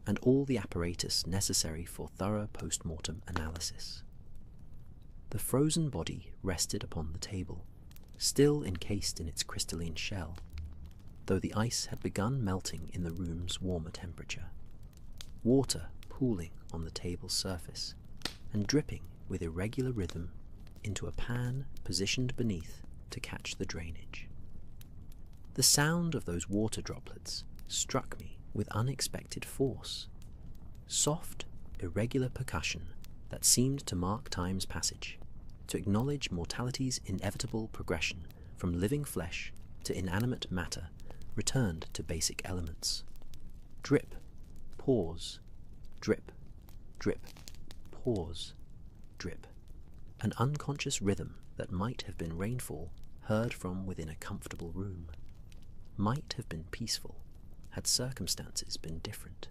and all the apparatus necessary for thorough post-mortem analysis. The frozen body rested upon the table, still encased in its crystalline shell, though the ice had begun melting in the room's warmer temperature, water pooling on the table's surface and dripping with irregular rhythm into a pan positioned beneath to catch the drainage. The sound of those water droplets struck me with unexpected force, soft, irregular percussion that seemed to mark time's passage, to acknowledge mortality's inevitable progression from living flesh to inanimate matter returned to basic elements. Drip, pause, drip, drip, pause, drip. An unconscious rhythm that might have been rainfall heard from within a comfortable room, might have been peaceful had circumstances been different,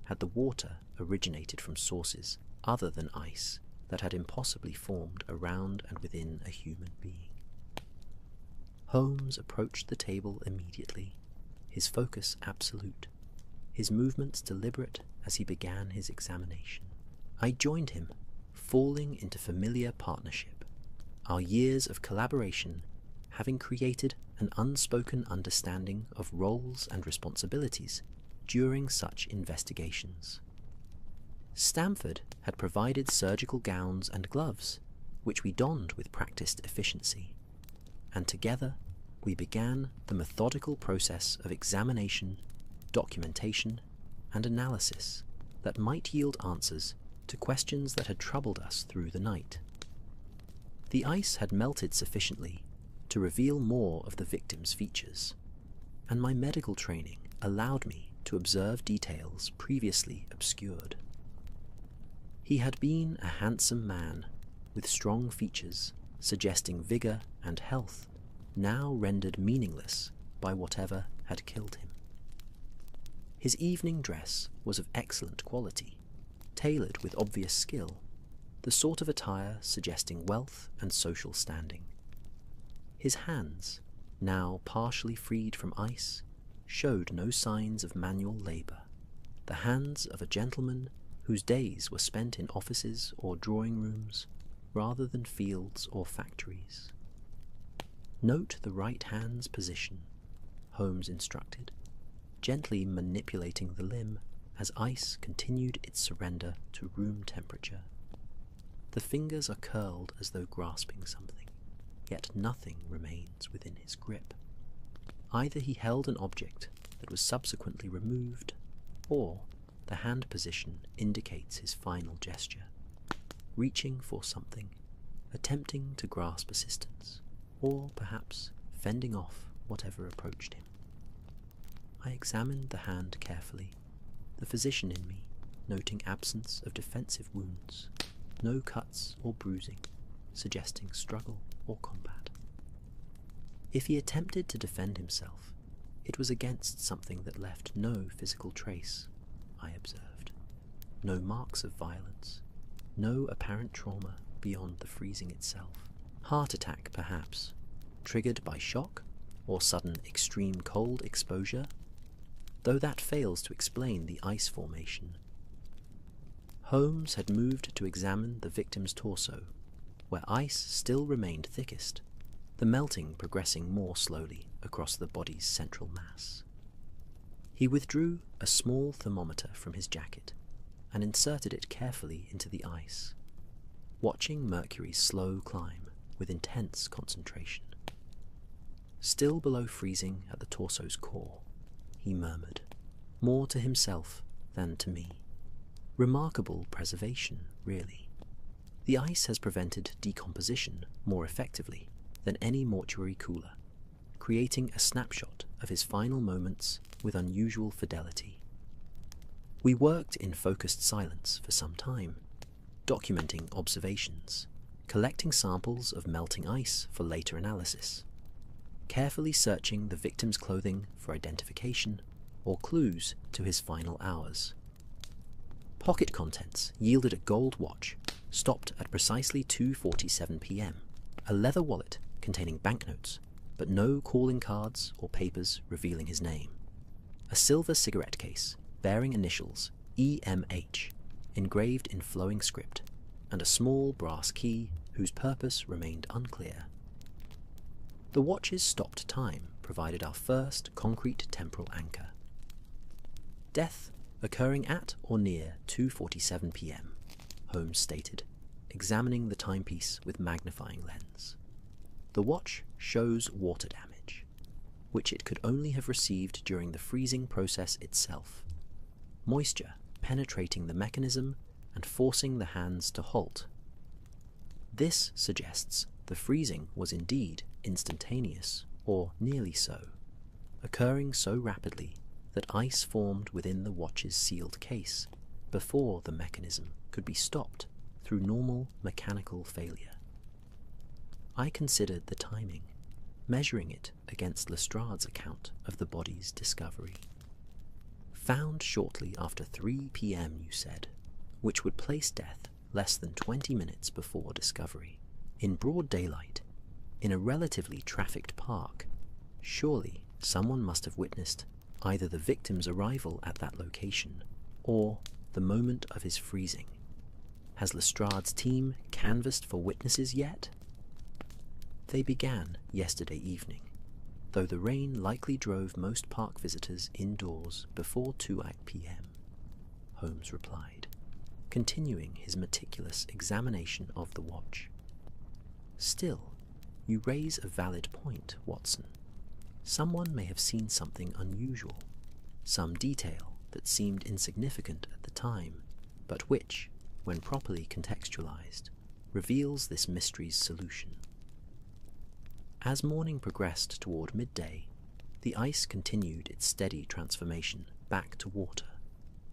had the water originated from sources other than ice that had impossibly formed around and within a human being. Holmes approached the table immediately, his focus absolute, his movements deliberate as he began his examination. I joined him, falling into familiar partnership, our years of collaboration having created an unspoken understanding of roles and responsibilities during such investigations. Stamford had provided surgical gowns and gloves, which we donned with practiced efficiency, and together we began the methodical process of examination, documentation, and analysis that might yield answers to questions that had troubled us through the night. The ice had melted sufficiently to reveal more of the victim's features, and my medical training allowed me to observe details previously obscured. He had been a handsome man, with strong features suggesting vigour and health, now rendered meaningless by whatever had killed him. His evening dress was of excellent quality, tailored with obvious skill, the sort of attire suggesting wealth and social standing. His hands, now partially freed from ice, showed no signs of manual labour, the hands of a gentleman whose days were spent in offices or drawing rooms rather than fields or factories. Note the right hand's position, Holmes instructed, gently manipulating the limb as ice continued its surrender to room temperature. The fingers are curled as though grasping something, yet nothing remains within his grip. Either he held an object that was subsequently removed, or the hand position indicates his final gesture, reaching for something, attempting to grasp assistance, or perhaps fending off whatever approached him. I examined the hand carefully, the physician in me noting absence of defensive wounds, no cuts or bruising, suggesting struggle or combat. If he attempted to defend himself, it was against something that left no physical trace, I observed. No marks of violence, no apparent trauma beyond the freezing itself. Heart attack, perhaps, triggered by shock or sudden extreme cold exposure, though that fails to explain the ice formation. Holmes had moved to examine the victim's torso, where ice still remained thickest, the melting progressing more slowly across the body's central mass. He withdrew a small thermometer from his jacket and inserted it carefully into the ice, watching mercury's slow climb with intense concentration. Still below freezing at the torso's core, he murmured, more to himself than to me. Remarkable preservation, really. The ice has prevented decomposition more effectively than any mortuary cooler, creating a snapshot of his final moments with unusual fidelity. We worked in focused silence for some time, documenting observations, collecting samples of melting ice for later analysis, carefully searching the victim's clothing for identification or clues to his final hours. Pocket contents yielded a gold watch, stopped at precisely 2:47 p.m., a leather wallet containing banknotes, but no calling cards or papers revealing his name, a silver cigarette case bearing initials EMH engraved in flowing script, and a small brass key whose purpose remained unclear. The watch's stopped time provided our first concrete temporal anchor. Death occurring at or near 2:47 p.m., Holmes stated, examining the timepiece with magnifying lens. The watch shows water damage, which it could only have received during the freezing process itself, moisture penetrating the mechanism and forcing the hands to halt. This suggests the freezing was indeed instantaneous, or nearly so, occurring so rapidly that ice formed within the watch's sealed case before the mechanism could be stopped through normal mechanical failure. I considered the timing, measuring it against Lestrade's account of the body's discovery. Found shortly after 3 p.m., you said, which would place death less than 20 minutes before discovery, in broad daylight, in a relatively trafficked park. Surely someone must have witnessed either the victim's arrival at that location or the moment of his freezing. Has Lestrade's team canvassed for witnesses yet? They began yesterday evening, though the rain likely drove most park visitors indoors before 2 p.m., Holmes replied, continuing his meticulous examination of the watch. Still, you raise a valid point, Watson. Someone may have seen something unusual, some detail that seemed insignificant at the time, but which, when properly contextualized, reveals this mystery's solution. As morning progressed toward midday, the ice continued its steady transformation back to water,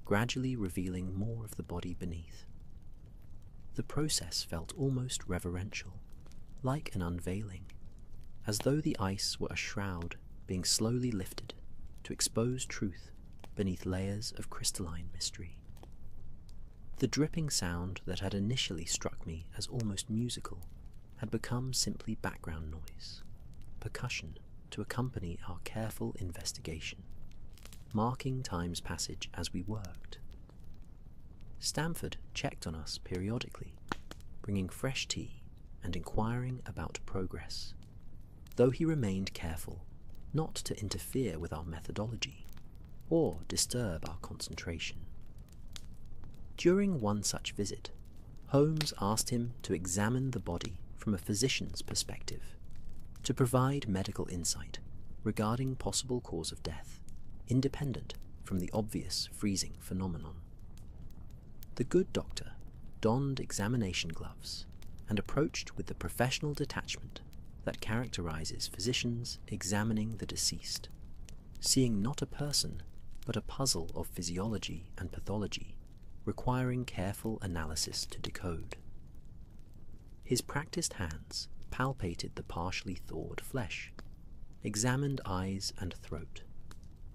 gradually revealing more of the body beneath. The process felt almost reverential, like an unveiling, as though the ice were a shroud being slowly lifted to expose truth beneath layers of crystalline mystery. The dripping sound that had initially struck me as almost musical had become simply background noise, percussion to accompany our careful investigation, marking time's passage as we worked. Stamford checked on us periodically, bringing fresh tea and inquiring about progress, though he remained careful not to interfere with our methodology or disturb our concentration. During one such visit, Holmes asked him to examine the body from a physician's perspective, to provide medical insight regarding possible cause of death, independent from the obvious freezing phenomenon. The good doctor donned examination gloves and approached with the professional detachment that characterizes physicians examining the deceased, seeing not a person but a puzzle of physiology and pathology requiring careful analysis to decode. His practiced hands palpated the partially thawed flesh, examined eyes and throat,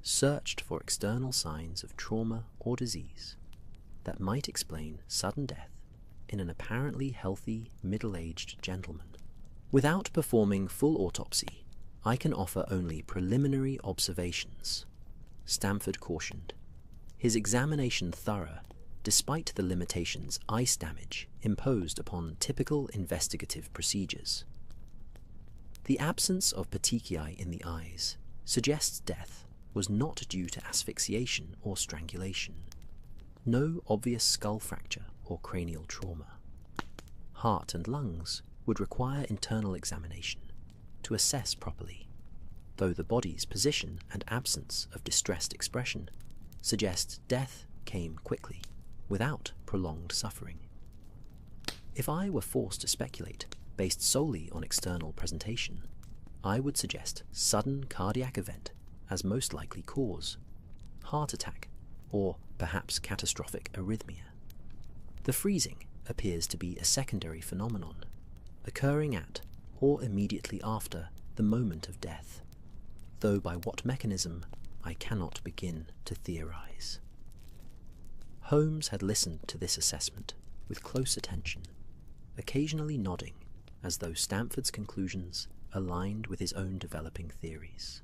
searched for external signs of trauma or disease that might explain sudden death in an apparently healthy, middle-aged gentleman. Without performing full autopsy, I can offer only preliminary observations, Stamford cautioned, his examination thorough despite the limitations ice damage imposed upon typical investigative procedures. The absence of petechiae in the eyes suggests death was not due to asphyxiation or strangulation. No obvious skull fracture or cranial trauma. Heart and lungs would require internal examination to assess properly, though the body's position and absence of distressed expression suggests death came quickly, without prolonged suffering. If I were forced to speculate based solely on external presentation, I would suggest sudden cardiac event as most likely cause, heart attack, or perhaps catastrophic arrhythmia. The freezing appears to be a secondary phenomenon, occurring at or immediately after the moment of death, though by what mechanism I cannot begin to theorize. Holmes had listened to this assessment with close attention, occasionally nodding as though Stamford's conclusions aligned with his own developing theories.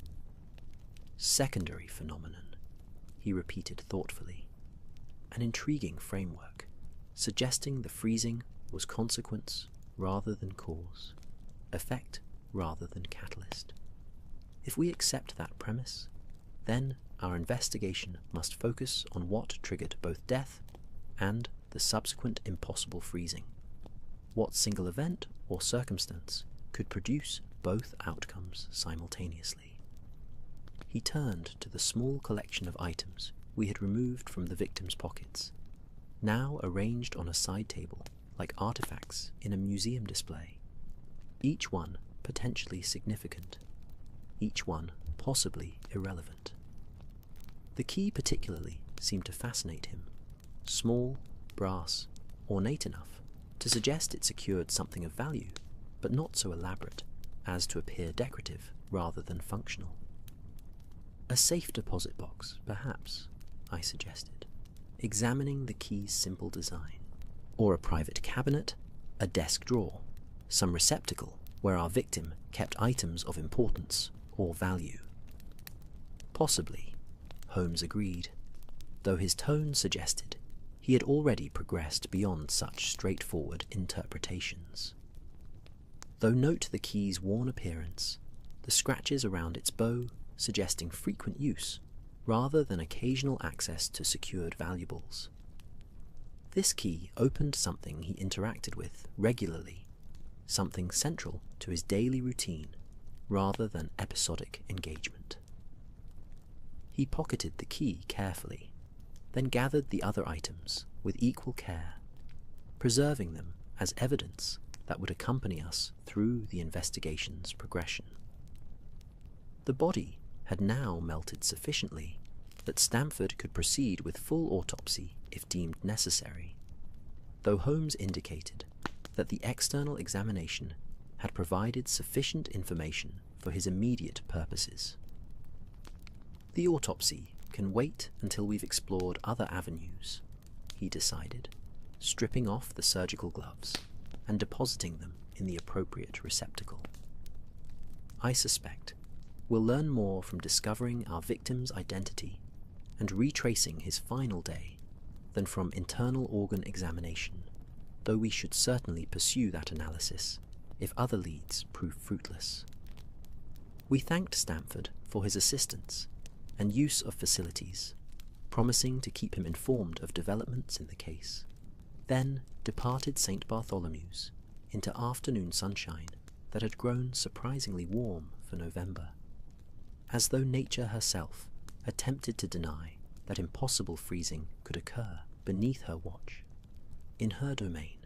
Secondary phenomenon, he repeated thoughtfully, an intriguing framework, suggesting the freezing was consequence rather than cause, effect rather than catalyst. If we accept that premise, then our investigation must focus on what triggered both death and the subsequent impossible freezing. What single event or circumstance could produce both outcomes simultaneously? He turned to the small collection of items we had removed from the victim's pockets, now arranged on a side table like artifacts in a museum display, each one potentially significant, each one possibly irrelevant. The key particularly seemed to fascinate him, small, brass, ornate enough to suggest it secured something of value, but not so elaborate as to appear decorative rather than functional. A safe deposit box, perhaps, I suggested, examining the key's simple design, or a private cabinet, a desk drawer, some receptacle where our victim kept items of importance or value. Possibly, Holmes agreed, though his tone suggested he had already progressed beyond such straightforward interpretations. Though note the key's worn appearance, the scratches around its bow suggesting frequent use rather than occasional access to secured valuables. This key opened something he interacted with regularly, something central to his daily routine rather than episodic engagement. He pocketed the key carefully, then gathered the other items with equal care, preserving them as evidence that would accompany us through the investigation's progression. The body had now melted sufficiently that Stamford could proceed with full autopsy if deemed necessary, though Holmes indicated that the external examination had provided sufficient information for his immediate purposes. The autopsy can wait until we've explored other avenues, he decided, stripping off the surgical gloves and depositing them in the appropriate receptacle. I suspect we'll learn more from discovering our victim's identity and retracing his final day than from internal organ examination, though we should certainly pursue that analysis if other leads prove fruitless. We thanked Stamford for his assistance and use of facilities, promising to keep him informed of developments in the case, then departed St. Bartholomew's into afternoon sunshine that had grown surprisingly warm for November, as though nature herself attempted to deny that impossible freezing could occur beneath her watch, in her domain,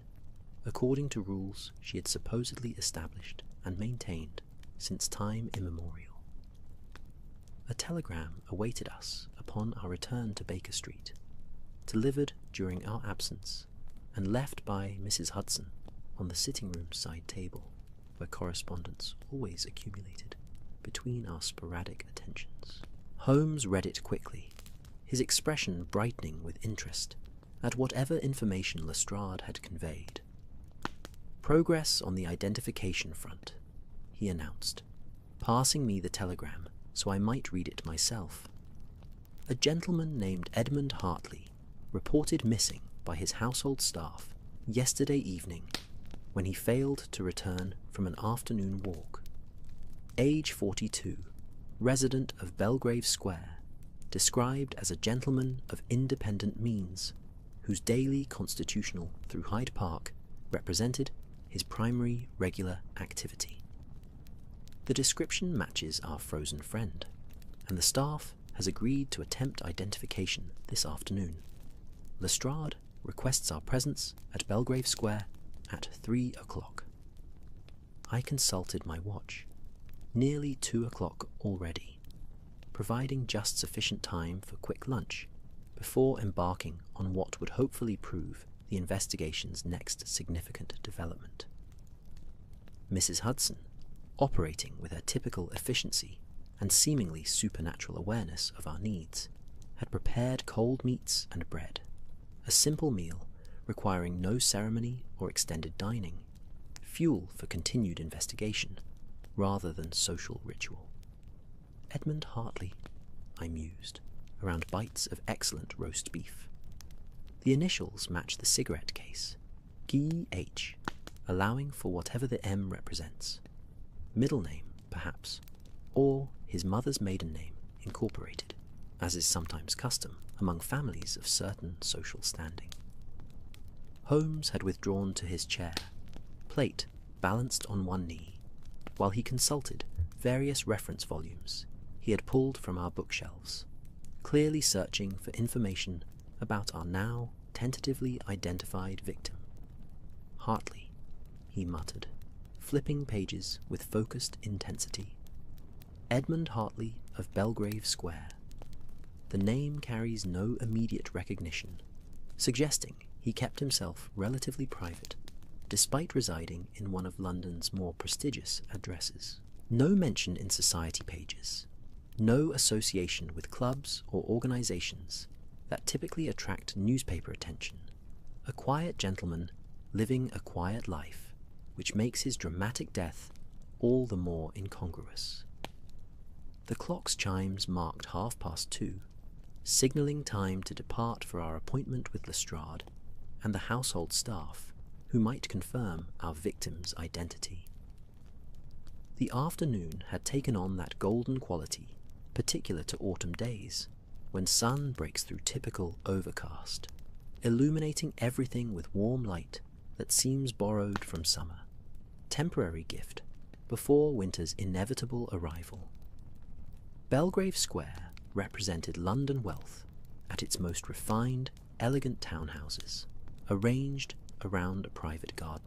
according to rules she had supposedly established and maintained since time immemorial. A telegram awaited us upon our return to Baker Street, delivered during our absence and left by Mrs. Hudson on the sitting-room side table, where correspondence always accumulated between our sporadic attentions. Holmes read it quickly, his expression brightening with interest at whatever information Lestrade had conveyed. "Progress on the identification front," he announced, passing me the telegram so I might read it myself. "A gentleman named Edmund Hartley reported missing by his household staff yesterday evening when he failed to return from an afternoon walk. Age 42, resident of Belgrave Square, described as a gentleman of independent means, whose daily constitutional through Hyde Park represented his primary regular activity. The description matches our frozen friend, and the staff has agreed to attempt identification this afternoon. Lestrade requests our presence at Belgrave Square at 3 o'clock. I consulted my watch. Nearly 2 o'clock already, providing just sufficient time for quick lunch before embarking on what would hopefully prove the investigation's next significant development. Mrs. Hudson, operating with her typical efficiency and seemingly supernatural awareness of our needs, had prepared cold meats and bread, a simple meal requiring no ceremony or extended dining, fuel for continued investigation rather than social ritual. Edmund Hartley, I mused, around bites of excellent roast beef. The initials match the cigarette case, G.H., allowing for whatever the M represents. Middle name, perhaps, or his mother's maiden name incorporated, as is sometimes custom among families of certain social standing. Holmes had withdrawn to his chair, plate balanced on one knee, while he consulted various reference volumes he had pulled from our bookshelves, clearly searching for information about our now tentatively identified victim. "Hartley," he muttered, flipping pages with focused intensity. "Edmund Hartley of Belgrave Square. The name carries no immediate recognition, suggesting he kept himself relatively private, despite residing in one of London's more prestigious addresses. No mention in society pages, no association with clubs or organizations that typically attract newspaper attention. A quiet gentleman living a quiet life, which makes his dramatic death all the more incongruous." The clock's chimes marked 2:30, signalling time to depart for our appointment with Lestrade and the household staff who might confirm our victim's identity. The afternoon had taken on that golden quality particular to autumn days, when sun breaks through typical overcast, illuminating everything with warm light that seems borrowed from summer, temporary gift before winter's inevitable arrival. Belgrave Square represented London wealth at its most refined, elegant townhouses, arranged around a private garden,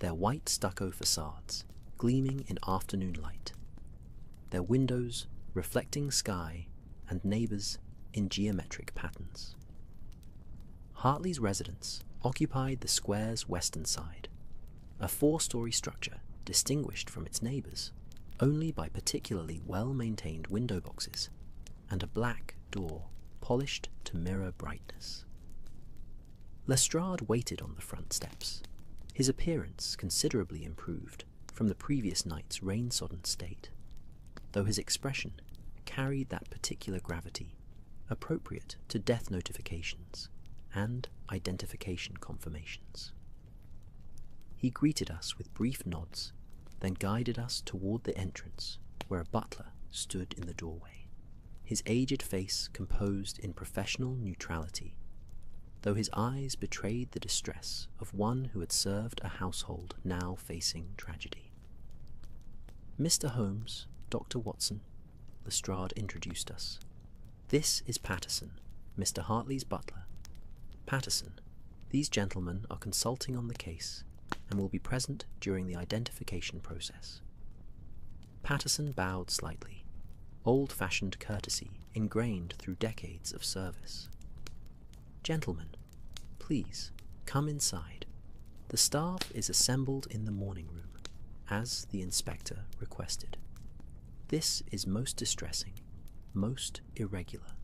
their white stucco facades gleaming in afternoon light, their windows reflecting sky and neighbours in geometric patterns. Hartley's residence occupied the square's western side, a 4-story structure distinguished from its neighbours only by particularly well-maintained window boxes and a black door polished to mirror brightness. Lestrade waited on the front steps, his appearance considerably improved from the previous night's rain-sodden state, though his expression carried that particular gravity appropriate to death notifications and identification confirmations. He greeted us with brief nods, then guided us toward the entrance, where a butler stood in the doorway, his aged face composed in professional neutrality, though his eyes betrayed the distress of one who had served a household now facing tragedy. "Mr. Holmes, Dr. Watson," Lestrade introduced us. "This is Patterson, Mr. Hartley's butler. Patterson, these gentlemen are consulting on the case and will be present during the identification process." Patterson bowed slightly, old-fashioned courtesy ingrained through decades of service. "Gentlemen, please, come inside. The staff is assembled in the morning room, as the inspector requested. This is most distressing, most irregular.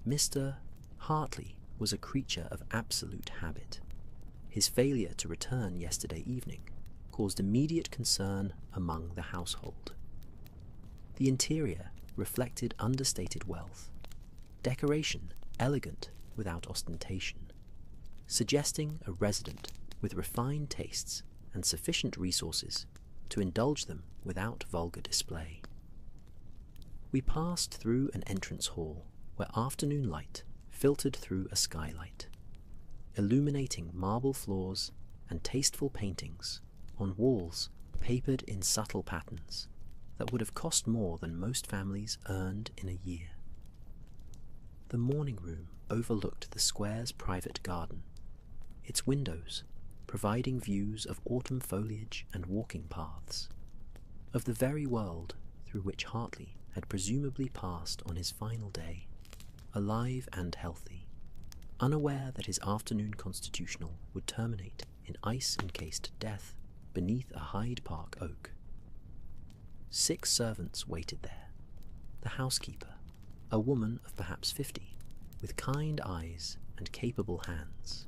Mr. Hartley was a creature of absolute habit. His failure to return yesterday evening caused immediate concern among the household. The interior reflected understated wealth, decoration elegant without ostentation, suggesting a resident with refined tastes and sufficient resources to indulge them without vulgar display. We passed through an entrance hall where afternoon light filtered through a skylight, illuminating marble floors and tasteful paintings on walls papered in subtle patterns that would have cost more than most families earned in a year. The morning room overlooked the square's private garden, its windows providing views of autumn foliage and walking paths, of the very world through which Hartley had presumably passed on his final day, alive and healthy, unaware that his afternoon constitutional would terminate in ice-encased death beneath a Hyde Park oak. 6 servants waited there. The housekeeper, a woman of perhaps 50, with kind eyes and capable hands.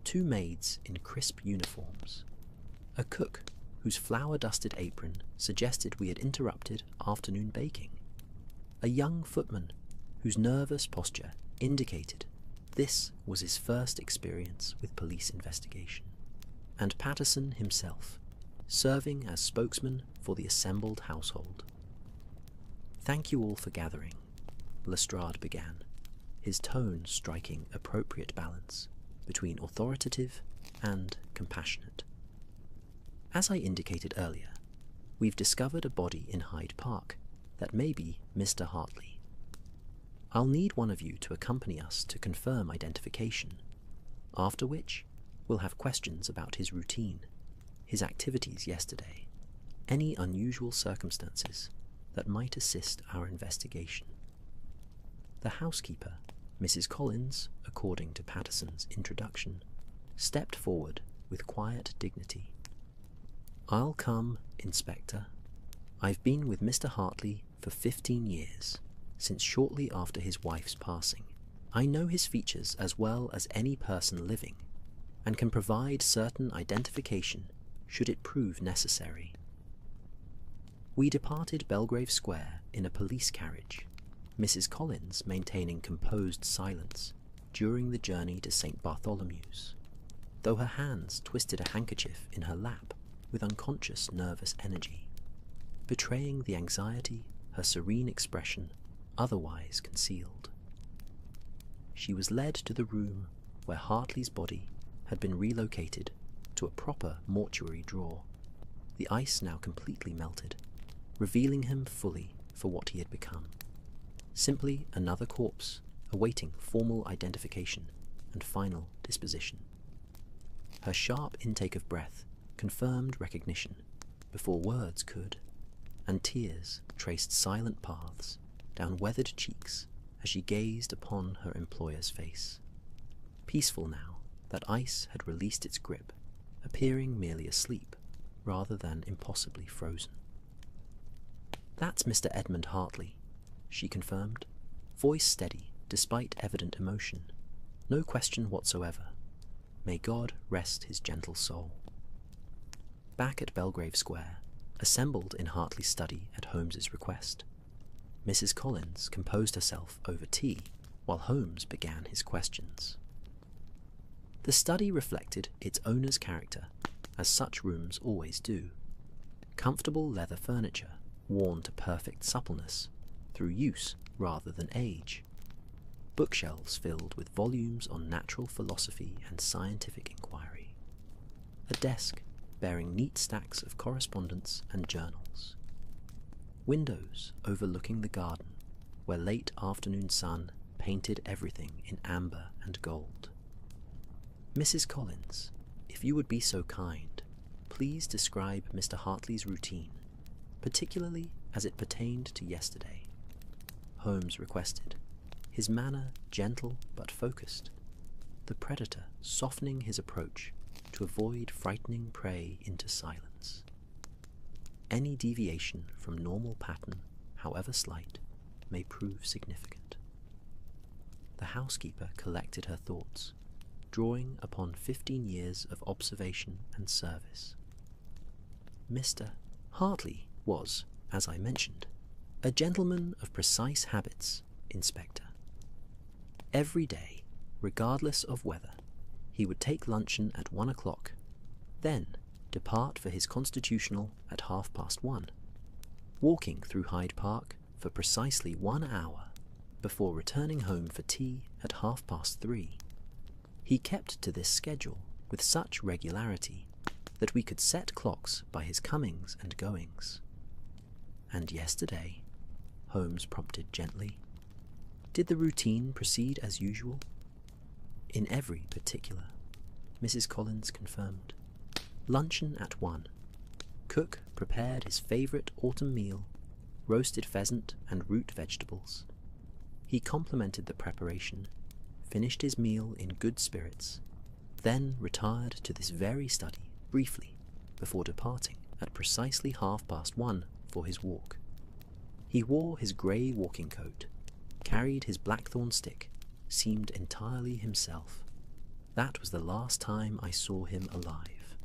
2 maids in crisp uniforms. A cook whose flour-dusted apron suggested we had interrupted afternoon baking. A young footman whose nervous posture indicated this was his first experience with police investigation. And Patterson himself, serving as spokesman for the assembled household. "Thank you all for gathering," Lestrade began, his tone striking appropriate balance between authoritative and compassionate. "As I indicated earlier, we've discovered a body in Hyde Park that may be Mr. Hartley. I'll need one of you to accompany us to confirm identification, after which we'll have questions about his routine, his activities yesterday, any unusual circumstances that might assist our investigation." The housekeeper, Mrs. Collins, according to Patterson's introduction, stepped forward with quiet dignity. "I'll come, Inspector. I've been with Mr. Hartley for 15 years, since shortly after his wife's passing. I know his features as well as any person living, and can provide certain identification should it prove necessary." We departed Belgrave Square in a police carriage, Mrs. Collins maintaining composed silence during the journey to St. Bartholomew's, though her hands twisted a handkerchief in her lap with unconscious nervous energy, betraying the anxiety her serene expression otherwise concealed. She was led to the room where Hartley's body had been relocated to a proper mortuary drawer, the ice now completely melted, revealing him fully for what he had become. Simply another corpse awaiting formal identification and final disposition. Her sharp intake of breath confirmed recognition before words could, and tears traced silent paths down weathered cheeks as she gazed upon her employer's face. Peaceful now that ice had released its grip, appearing merely asleep rather than impossibly frozen. "That's Mr. Edmund Hartley," she confirmed, voice steady despite evident emotion. "No question whatsoever. May God rest his gentle soul." Back at Belgrave Square, assembled in Hartley's study at Holmes's request, Mrs. Collins composed herself over tea while Holmes began his questions. The study reflected its owner's character, as such rooms always do. Comfortable leather furniture, worn to perfect suppleness, through use rather than age. Bookshelves filled with volumes on natural philosophy and scientific inquiry. A desk bearing neat stacks of correspondence and journals. Windows overlooking the garden, where late afternoon sun painted everything in amber and gold. Mrs. Collins, if you would be so kind, please describe Mr. Hartley's routine, particularly as it pertained to yesterday, Holmes requested, his manner gentle but focused, the predator softening his approach to avoid frightening prey into silence. Any deviation from normal pattern, however slight, may prove significant. The housekeeper collected her thoughts, drawing upon 15 years of observation and service. Mr. Hartley was, as I mentioned, a gentleman of precise habits, Inspector. Every day, regardless of weather, he would take luncheon at 1 o'clock, then depart for his constitutional at 1:30, walking through Hyde Park for precisely 1 hour before returning home for tea at 3:30. He kept to this schedule with such regularity that we could set clocks by his comings and goings. And yesterday, Holmes prompted gently, did the routine proceed as usual? In every particular, Mrs. Collins confirmed. Luncheon at 1. Cook prepared his favourite autumn meal, roasted pheasant and root vegetables. He complimented the preparation, finished his meal in good spirits, then retired to this very study briefly before departing at precisely 1:30 for his walk. He wore his grey walking coat, carried his blackthorn stick, seemed entirely himself. That was the last time I saw him alive.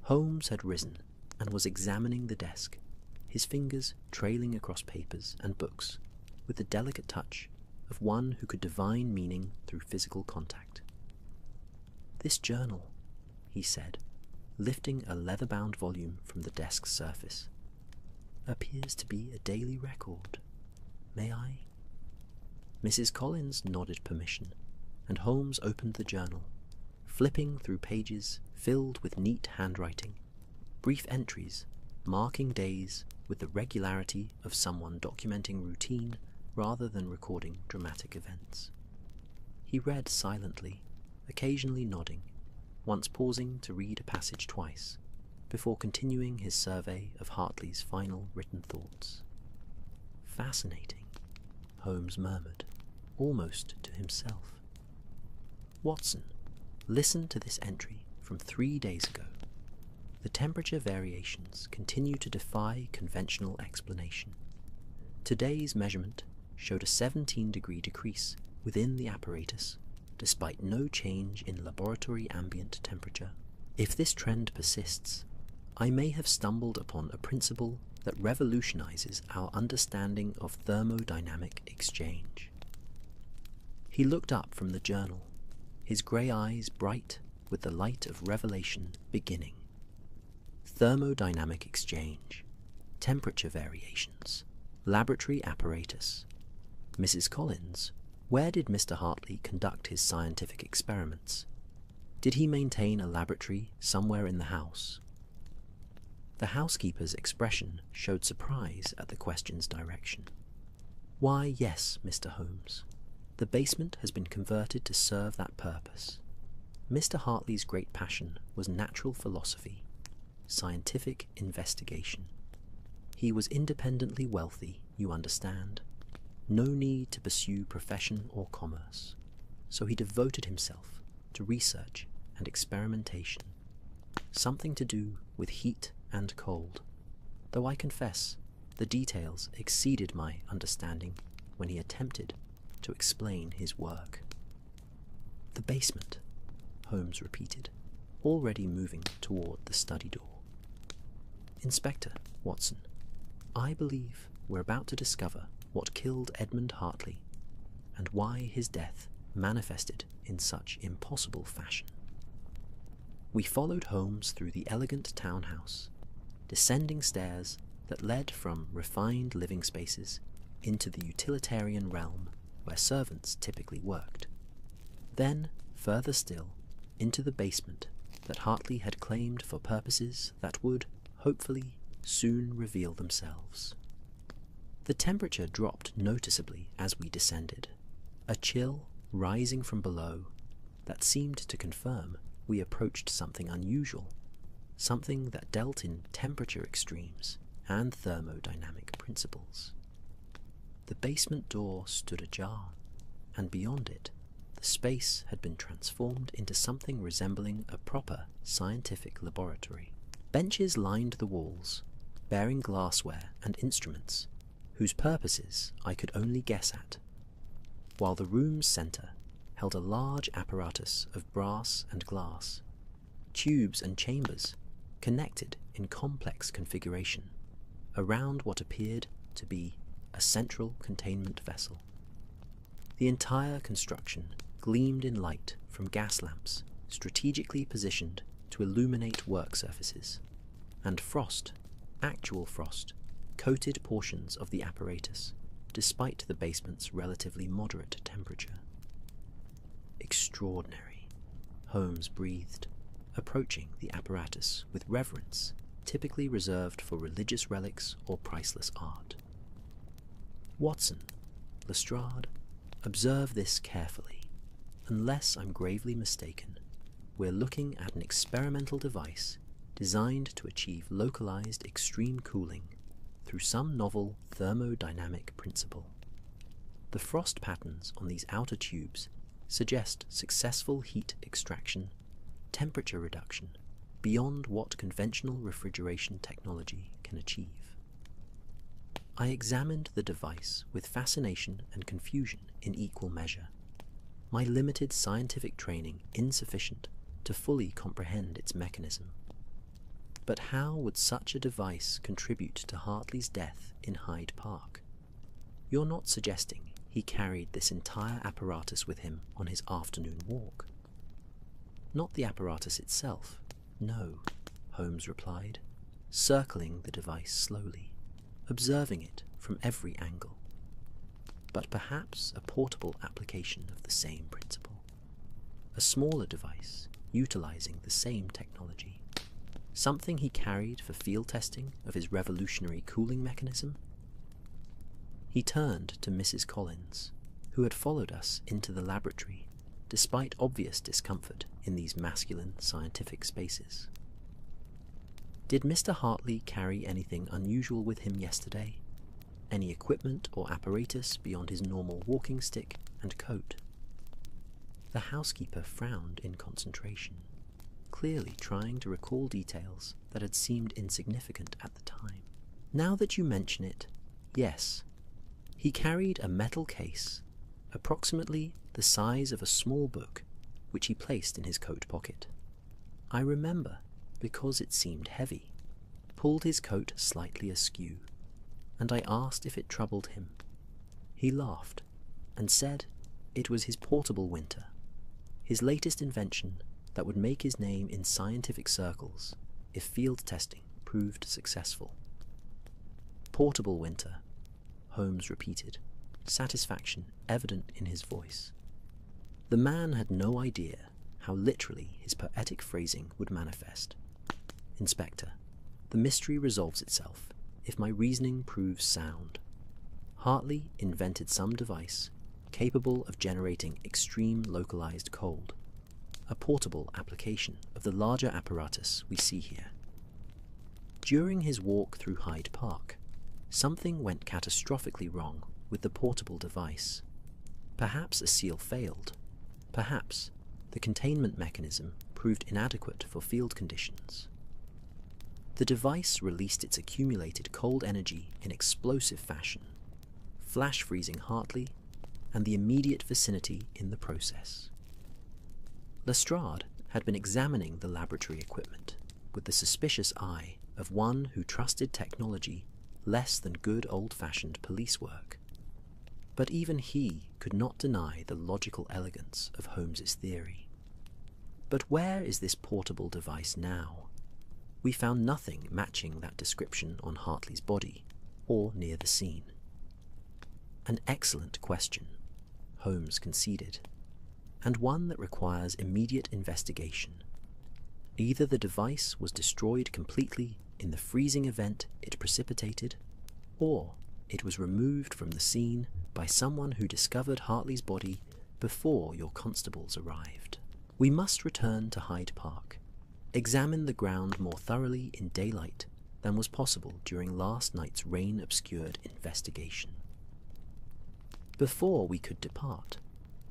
Holmes had risen and was examining the desk, his fingers trailing across papers and books with the delicate touch of one who could divine meaning through physical contact. This journal, he said, lifting a leather-bound volume from the desk's surface, appears to be a daily record. May I? Mrs. Collins nodded permission, and Holmes opened the journal, flipping through pages filled with neat handwriting, brief entries marking days with the regularity of someone documenting routine rather than recording dramatic events. He read silently, occasionally nodding, once pausing to read a passage twice, before continuing his survey of Hartley's final written thoughts. Fascinating, Holmes murmured, almost to himself. Watson, listen to this entry from 3 days ago. The temperature variations continue to defy conventional explanation. Today's measurement showed a 17-degree decrease within the apparatus, despite no change in laboratory ambient temperature. If this trend persists, I may have stumbled upon a principle that revolutionizes our understanding of thermodynamic exchange. He looked up from the journal, his grey eyes bright with the light of revelation beginning. Thermodynamic exchange, temperature variations, laboratory apparatus. Mrs. Collins, where did Mr. Hartley conduct his scientific experiments? Did he maintain a laboratory somewhere in the house? The housekeeper's expression showed surprise at the question's direction. Why, yes, Mr. Holmes. The basement has been converted to serve that purpose. Mr. Hartley's great passion was natural philosophy, scientific investigation. He was independently wealthy, you understand. No need to pursue profession or commerce, so he devoted himself to research and experimentation, something to do with heat and cold, though I confess the details exceeded my understanding when he attempted to explain his work. The basement, Holmes repeated, already moving toward the study door. Inspector Watson, I believe we're about to discover what killed Edmund Hartley, and why his death manifested in such impossible fashion. We followed Holmes through the elegant townhouse, descending stairs that led from refined living spaces into the utilitarian realm where servants typically worked. Then, further still, into the basement that Hartley had claimed for purposes that would, hopefully, soon reveal themselves. The temperature dropped noticeably as we descended, a chill rising from below that seemed to confirm we approached something unusual, something that dealt in temperature extremes and thermodynamic principles. The basement door stood ajar, and beyond it, the space had been transformed into something resembling a proper scientific laboratory. Benches lined the walls, bearing glassware and instruments, whose purposes I could only guess at, while the room's centre held a large apparatus of brass and glass, tubes and chambers connected in complex configuration around what appeared to be a central containment vessel. The entire construction gleamed in light from gas lamps strategically positioned to illuminate work surfaces, and frost, actual frost, coated portions of the apparatus, despite the basement's relatively moderate temperature. Extraordinary, Holmes breathed, approaching the apparatus with reverence typically reserved for religious relics or priceless art. Watson, Lestrade, observe this carefully. Unless I'm gravely mistaken, we're looking at an experimental device designed to achieve localized extreme cooling through some novel thermodynamic principle. The frost patterns on these outer tubes suggest successful heat extraction, temperature reduction, beyond what conventional refrigeration technology can achieve. I examined the device with fascination and confusion in equal measure, my limited scientific training insufficient to fully comprehend its mechanism. But how would such a device contribute to Hartley's death in Hyde Park? You're not suggesting he carried this entire apparatus with him on his afternoon walk? Not the apparatus itself, no, Holmes replied, circling the device slowly, observing it from every angle. But perhaps a portable application of the same principle. A smaller device utilizing the same technology. Something he carried for field testing of his revolutionary cooling mechanism? He turned to Mrs. Collins, who had followed us into the laboratory, despite obvious discomfort in these masculine scientific spaces. Did Mr. Hartley carry anything unusual with him yesterday? Any equipment or apparatus beyond his normal walking stick and coat? The housekeeper frowned in concentration, clearly trying to recall details that had seemed insignificant at the time. Now that you mention it, yes, he carried a metal case, approximately the size of a small book, which he placed in his coat pocket. I remember because it seemed heavy, pulled his coat slightly askew, and I asked if it troubled him. He laughed and said it was his portable winter, his latest invention that would make his name in scientific circles if field testing proved successful. Portable winter, Holmes repeated, satisfaction evident in his voice. The man had no idea how literally his poetic phrasing would manifest. Inspector, the mystery resolves itself if my reasoning proves sound. Hartley invented some device capable of generating extreme localized cold, a portable application of the larger apparatus we see here. During his walk through Hyde Park, something went catastrophically wrong with the portable device. Perhaps a seal failed. Perhaps the containment mechanism proved inadequate for field conditions. The device released its accumulated cold energy in explosive fashion, flash freezing Hartley and the immediate vicinity in the process. Lestrade had been examining the laboratory equipment with the suspicious eye of one who trusted technology less than good old-fashioned police work. But even he could not deny the logical elegance of Holmes's theory. But where is this portable device now? We found nothing matching that description on Hartley's body or near the scene. An excellent question, Holmes conceded, and one that requires immediate investigation. Either the device was destroyed completely in the freezing event it precipitated, or it was removed from the scene by someone who discovered Hartley's body before your constables arrived. We must return to Hyde Park, examine the ground more thoroughly in daylight than was possible during last night's rain-obscured investigation. Before we could depart,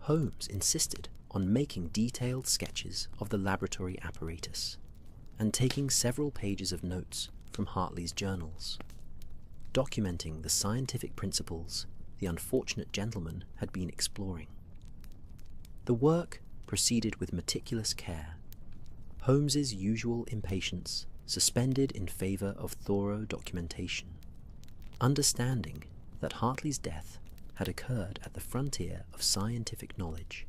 Holmes insisted on making detailed sketches of the laboratory apparatus and taking several pages of notes from Hartley's journals, documenting the scientific principles the unfortunate gentleman had been exploring. The work proceeded with meticulous care, Holmes's usual impatience suspended in favour of thorough documentation, understanding that Hartley's death had occurred at the frontier of scientific knowledge,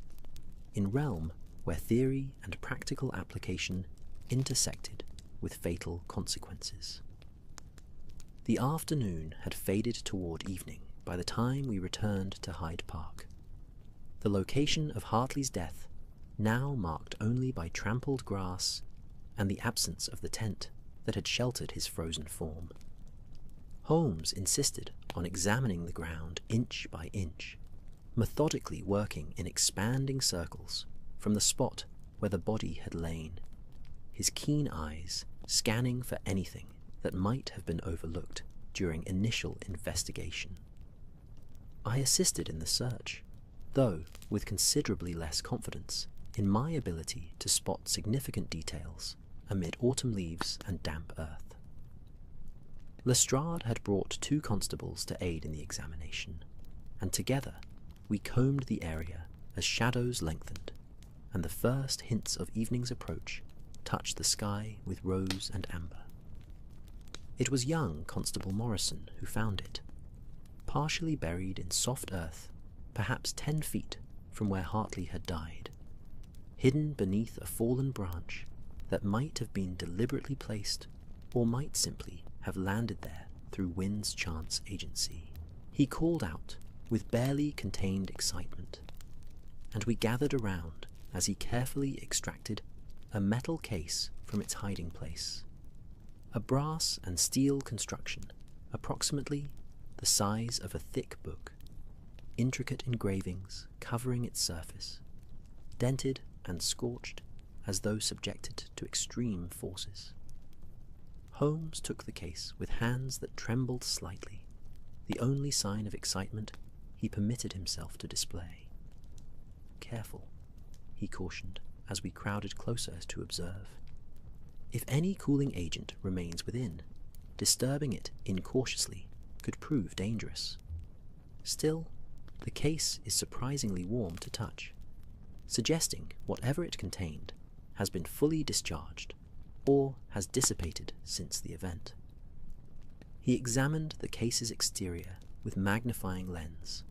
in realm where theory and practical application intersected with fatal consequences. The afternoon had faded toward evening by the time we returned to Hyde Park. The location of Hartley's death, now marked only by trampled grass and the absence of the tent that had sheltered his frozen form. Holmes insisted on examining the ground inch by inch, methodically working in expanding circles from the spot where the body had lain, his keen eyes scanning for anything that might have been overlooked during initial investigation. I assisted in the search, though with considerably less confidence in my ability to spot significant details amid autumn leaves and damp earth. Lestrade had brought 2 constables to aid in the examination, and together we combed the area as shadows lengthened, and the first hints of evening's approach touched the sky with rose and amber. It was young Constable Morrison who found it, partially buried in soft earth, perhaps 10 feet from where Hartley had died, hidden beneath a fallen branch that might have been deliberately placed or might simply have landed there through wind's chance agency. He called out with barely contained excitement, and we gathered around as he carefully extracted a metal case from its hiding place, a brass and steel construction approximately the size of a thick book, intricate engravings covering its surface, dented and scorched as though subjected to extreme forces. Holmes took the case with hands that trembled slightly, the only sign of excitement he permitted himself to display. "Careful," he cautioned as we crowded closer to observe. "If any cooling agent remains within, disturbing it incautiously could prove dangerous. Still, the case is surprisingly warm to touch, suggesting whatever it contained has been fully discharged or has dissipated since the event." He examined the case's exterior with magnifying lens,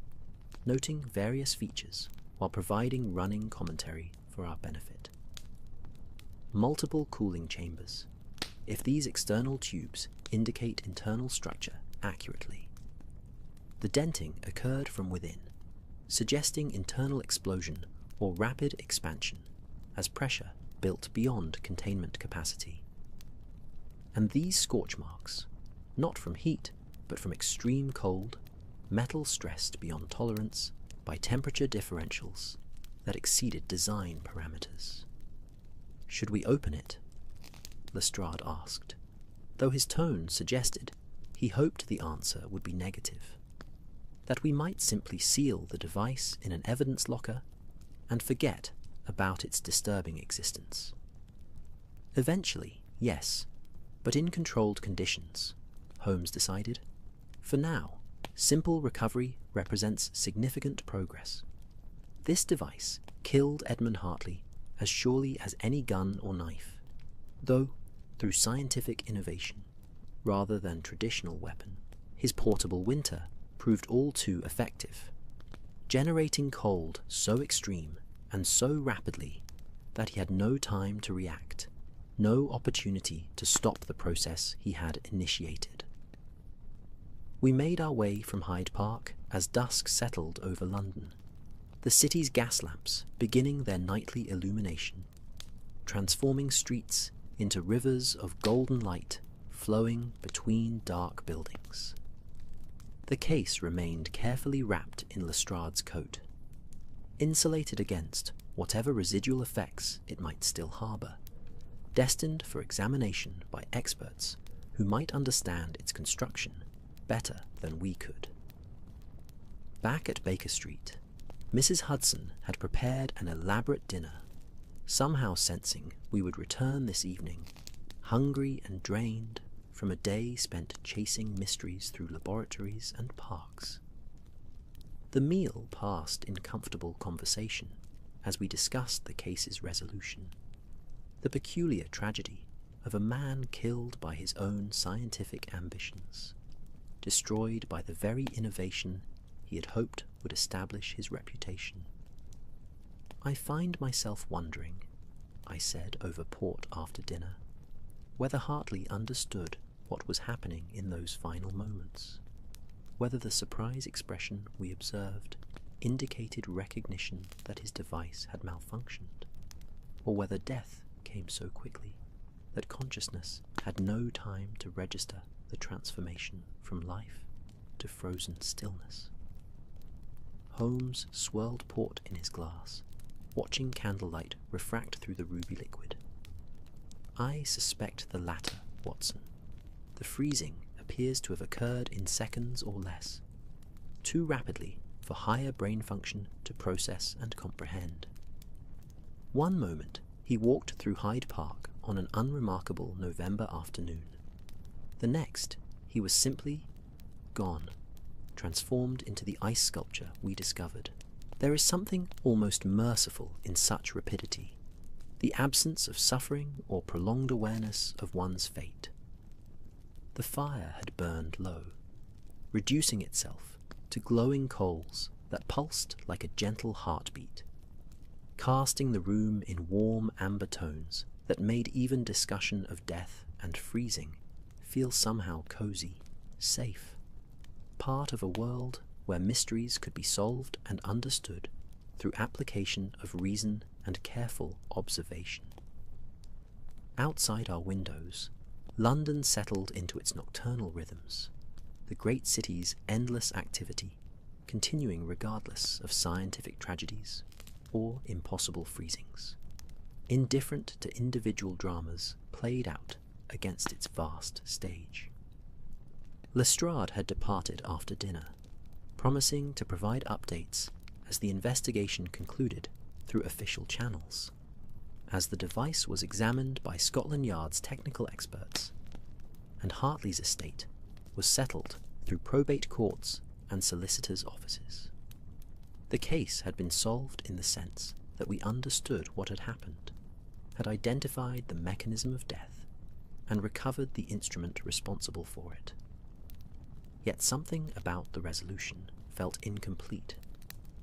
noting various features while providing running commentary for our benefit. Multiple cooling chambers, if these external tubes indicate internal structure accurately. The denting occurred from within, suggesting internal explosion or rapid expansion as pressure built beyond containment capacity. And these scorch marks, not from heat but from extreme cold, metal stressed beyond tolerance by temperature differentials that exceeded design parameters. "Should we open it?" Lestrade asked, though his tone suggested he hoped the answer would be negative, that we might simply seal the device in an evidence locker and forget about its disturbing existence. Eventually, yes, but in controlled conditions, Holmes decided. For now, simple recovery represents significant progress. This device killed Edmund Hartley as surely as any gun or knife, though through scientific innovation rather than traditional weapon. His portable winter proved all too effective, generating cold so extreme and so rapidly that he had no time to react, no opportunity to stop the process he had initiated. We made our way from Hyde Park as dusk settled over London, the city's gas lamps beginning their nightly illumination, transforming streets into rivers of golden light flowing between dark buildings. The case remained carefully wrapped in Lestrade's coat, insulated against whatever residual effects it might still harbour, destined for examination by experts who might understand its construction better than we could. Back at Baker Street, Mrs. Hudson had prepared an elaborate dinner, somehow sensing we would return this evening, hungry and drained from a day spent chasing mysteries through laboratories and parks. The meal passed in comfortable conversation as we discussed the case's resolution, the peculiar tragedy of a man killed by his own scientific ambitions, destroyed by the very innovation he had hoped would establish his reputation. "I find myself wondering," I said over port after dinner, whether Hartley understood what was happening in those final moments, whether the surprise expression we observed indicated recognition that his device had malfunctioned, or whether death came so quickly that consciousness had no time to register the transformation from life to frozen stillness. Holmes swirled port in his glass, watching candlelight refract through the ruby liquid. "I suspect the latter, Watson. The freezing appears to have occurred in seconds or less, too rapidly for higher brain function to process and comprehend. One moment he walked through Hyde Park on an unremarkable November afternoon. The next he was simply gone, transformed into the ice sculpture we discovered. There is something almost merciful in such rapidity, the absence of suffering or prolonged awareness of one's fate. The fire had burned low, reducing itself to glowing coals that pulsed like a gentle heartbeat, casting the room in warm amber tones that made even discussion of death and freezing feel somehow cozy, safe, part of a world where mysteries could be solved and understood through application of reason and careful observation. Outside our windows, London settled into its nocturnal rhythms, the great city's endless activity continuing regardless of scientific tragedies or impossible freezings, indifferent to individual dramas played out against its vast stage. Lestrade had departed after dinner, promising to provide updates as the investigation concluded through official channels, as the device was examined by Scotland Yard's technical experts, and Hartley's estate was settled through probate courts and solicitors' offices. The case had been solved in the sense that we understood what had happened, had identified the mechanism of death, and recovered the instrument responsible for it. Yet something about the resolution felt incomplete,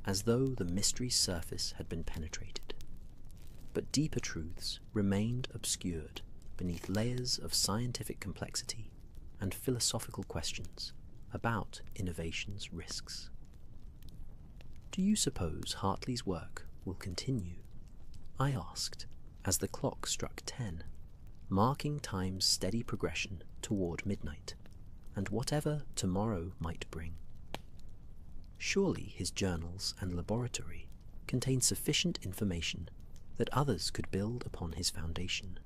as though the mystery's surface had been penetrated. But deeper truths remained obscured beneath layers of scientific complexity and philosophical questions about innovation's risks. "Do you suppose Hartley's work will continue?" I asked, as the clock struck 10, marking time's steady progression toward midnight, and whatever tomorrow might bring. Surely his journals and laboratory contain sufficient information that others could build upon his foundation,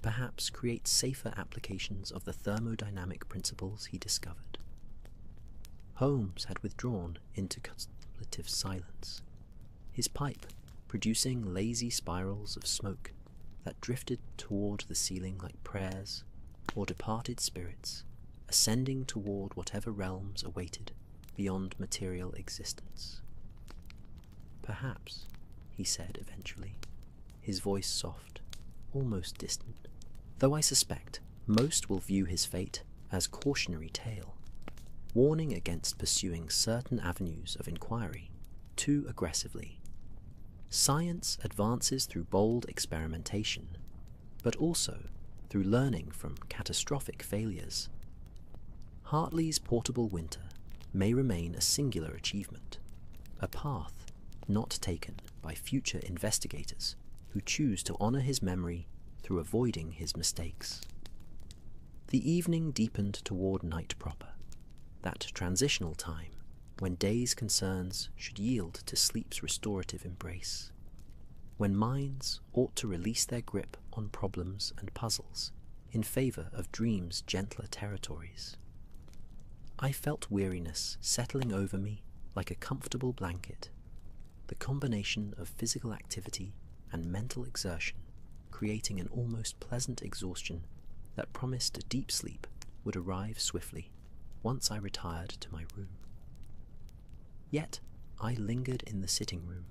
perhaps create safer applications of the thermodynamic principles he discovered. Holmes had withdrawn into contemplative silence, his pipe producing lazy spirals of smoke that drifted toward the ceiling like prayers or departed spirits, ascending toward whatever realms awaited beyond material existence. "Perhaps," he said eventually, his voice soft, almost distant, though I suspect most will view his fate as cautionary tale, warning against pursuing certain avenues of inquiry too aggressively. Science advances through bold experimentation, but also through learning from catastrophic failures. Hartley's portable winter may remain a singular achievement, a path not taken by future investigators who choose to honour his memory through avoiding his mistakes. The evening deepened toward night proper, that transitional time when day's concerns should yield to sleep's restorative embrace, when minds ought to release their grip on problems and puzzles in favour of dream's gentler territories. I felt weariness settling over me like a comfortable blanket, the combination of physical activity and mental exertion creating an almost pleasant exhaustion that promised deep sleep would arrive swiftly once I retired to my room. Yet I lingered in the sitting room,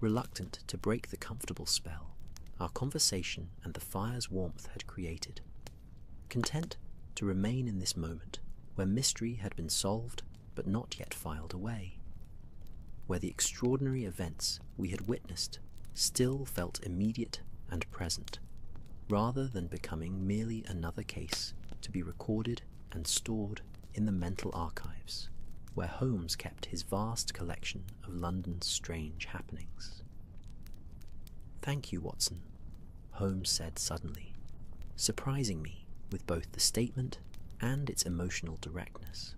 reluctant to break the comfortable spell our conversation and the fire's warmth had created, content to remain in this moment where mystery had been solved but not yet filed away, where the extraordinary events we had witnessed still felt immediate and present, rather than becoming merely another case to be recorded and stored in the mental archives, where Holmes kept his vast collection of London's strange happenings. "Thank you, Watson," Holmes said suddenly, surprising me with both the statement and its emotional directness,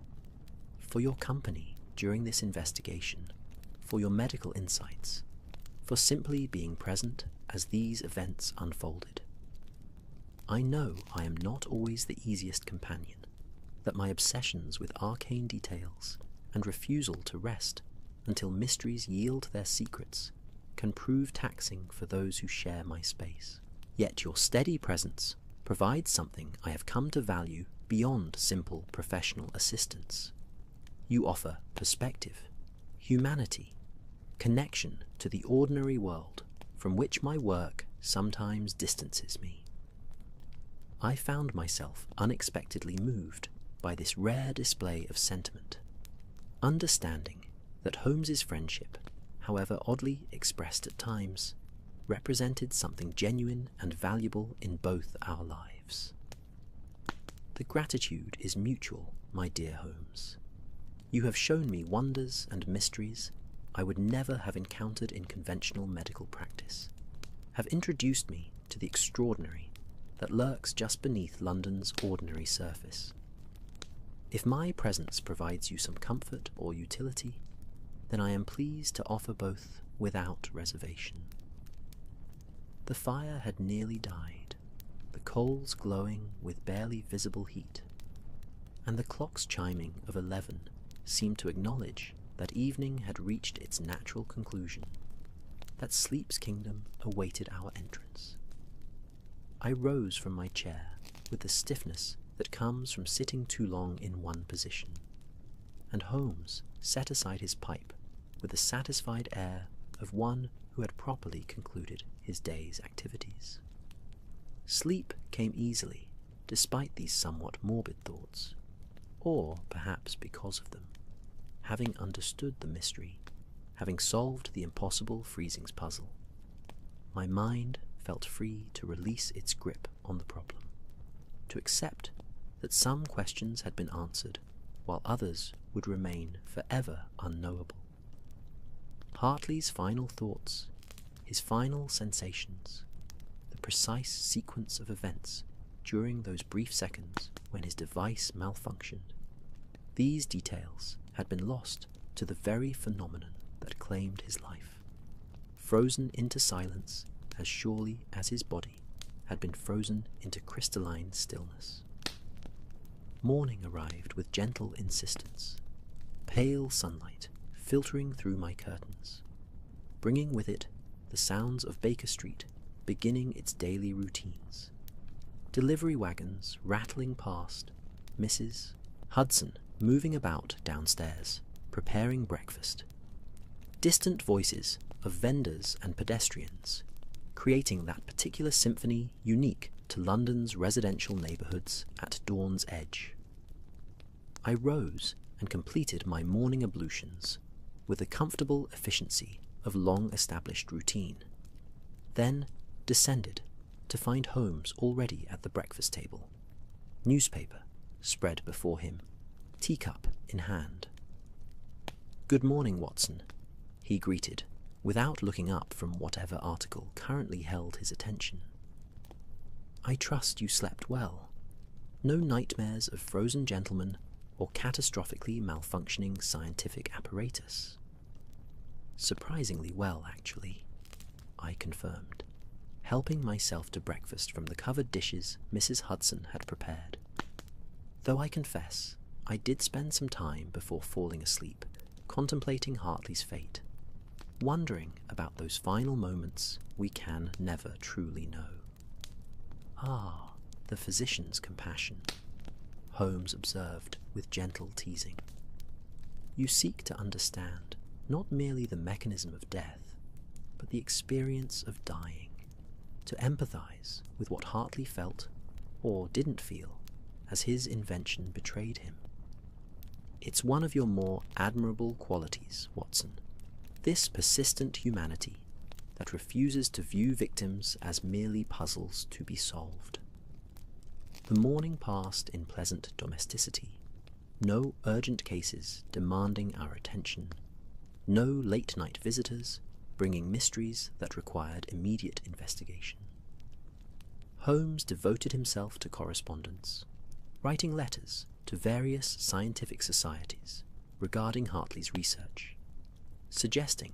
"for your company during this investigation, for your medical insights, for simply being present as these events unfolded. I know I am not always the easiest companion, that my obsessions with arcane details and refusal to rest until mysteries yield their secrets can prove taxing for those who share my space. Yet your steady presence provides something I have come to value beyond simple professional assistance. You offer perspective, humanity, connection to the ordinary world from which my work sometimes distances me." I found myself unexpectedly moved by this rare display of sentiment, understanding that Holmes's friendship, however oddly expressed at times, represented something genuine and valuable in both our lives. "The gratitude is mutual, my dear Holmes. You have shown me wonders and mysteries I would never have encountered in conventional medical practice, have introduced me to the extraordinary that lurks just beneath London's ordinary surface. If my presence provides you some comfort or utility, then I am pleased to offer both without reservation." The fire had nearly died, the coals glowing with barely visible heat, and the clock's chiming of 11 seemed to acknowledge that evening had reached its natural conclusion, that sleep's kingdom awaited our entrance. I rose from my chair with the stiffness that comes from sitting too long in one position, and Holmes set aside his pipe with a satisfied air of one who had properly concluded his day's activities. Sleep came easily, despite these somewhat morbid thoughts, or perhaps because of them. Having understood the mystery, having solved the impossible freezing's puzzle, my mind felt free to release its grip on the problem, to accept that some questions had been answered while others would remain forever unknowable. Hartley's final thoughts, his final sensations, the precise sequence of events during those brief seconds when his device malfunctioned, these details had been lost to the very phenomenon that claimed his life, frozen into silence as surely as his body had been frozen into crystalline stillness. Morning arrived with gentle insistence, pale sunlight filtering through my curtains, bringing with it the sounds of Baker Street beginning its daily routines, delivery wagons rattling past, Mrs. Hudson moving about downstairs, preparing breakfast, distant voices of vendors and pedestrians, creating that particular symphony unique to London's residential neighbourhoods at dawn's edge. I rose and completed my morning ablutions with the comfortable efficiency of long-established routine, then descended to find Holmes already at the breakfast table, newspaper spread before him, teacup in hand. "Good morning, Watson," he greeted, without looking up from whatever article currently held his attention. "I trust you slept well. No nightmares of frozen gentlemen or catastrophically malfunctioning scientific apparatus." "Surprisingly well, actually," I confirmed, helping myself to breakfast from the covered dishes Mrs. Hudson had prepared. Though I confess, I did spend some time before falling asleep contemplating Hartley's fate, wondering about those final moments we can never truly know. "Ah, the physician's compassion," Holmes observed with gentle teasing. "You seek to understand not merely the mechanism of death, but the experience of dying, to empathize with what Hartley felt or didn't feel as his invention betrayed him. It's one of your more admirable qualities, Watson, this persistent humanity that refuses to view victims as merely puzzles to be solved." The morning passed in pleasant domesticity, no urgent cases demanding our attention, no late-night visitors bringing mysteries that required immediate investigation. Holmes devoted himself to correspondence, writing letters to various scientific societies regarding Hartley's research, suggesting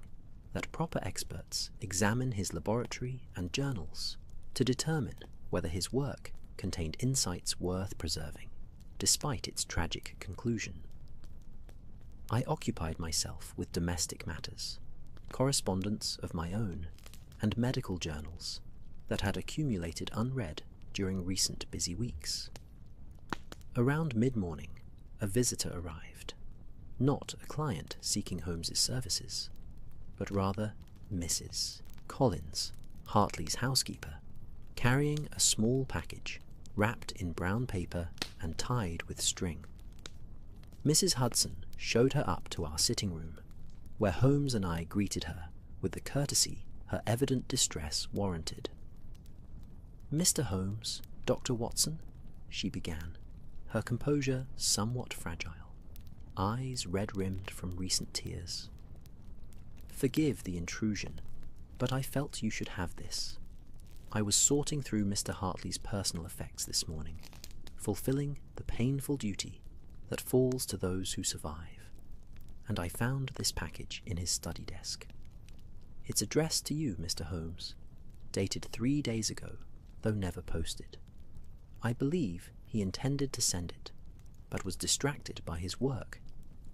that proper experts examine his laboratory and journals to determine whether his work contained insights worth preserving, despite its tragic conclusion. I occupied myself with domestic matters, correspondence of my own, and medical journals that had accumulated unread during recent busy weeks. Around mid-morning, a visitor arrived, not a client seeking Holmes's services, but rather Mrs. Collins, Hartley's housekeeper, carrying a small package wrapped in brown paper and tied with string. Mrs. Hudson showed her up to our sitting room, where Holmes and I greeted her with the courtesy her evident distress warranted. "Mr. Holmes, Dr. Watson," she began, her composure somewhat fragile, eyes red-rimmed from recent tears. "Forgive the intrusion, but I felt you should have this. I was sorting through Mr. Hartley's personal effects this morning, fulfilling the painful duty that falls to those who survive, and I found this package in his study desk. It's addressed to you, Mr. Holmes, dated 3 days ago, though never posted. I believe he intended to send it, but was distracted by his work,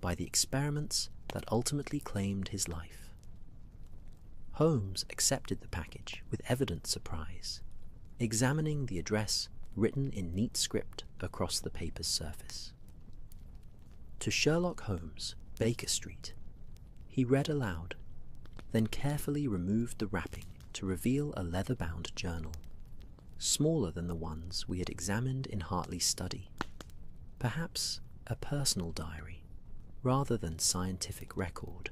by the experiments that ultimately claimed his life." Holmes accepted the package with evident surprise, examining the address written in neat script across the paper's surface. "To Sherlock Holmes, Baker Street," he read aloud, then carefully removed the wrapping to reveal a leather-bound journal, smaller than the ones we had examined in Hartley's study, perhaps a personal diary rather than scientific record.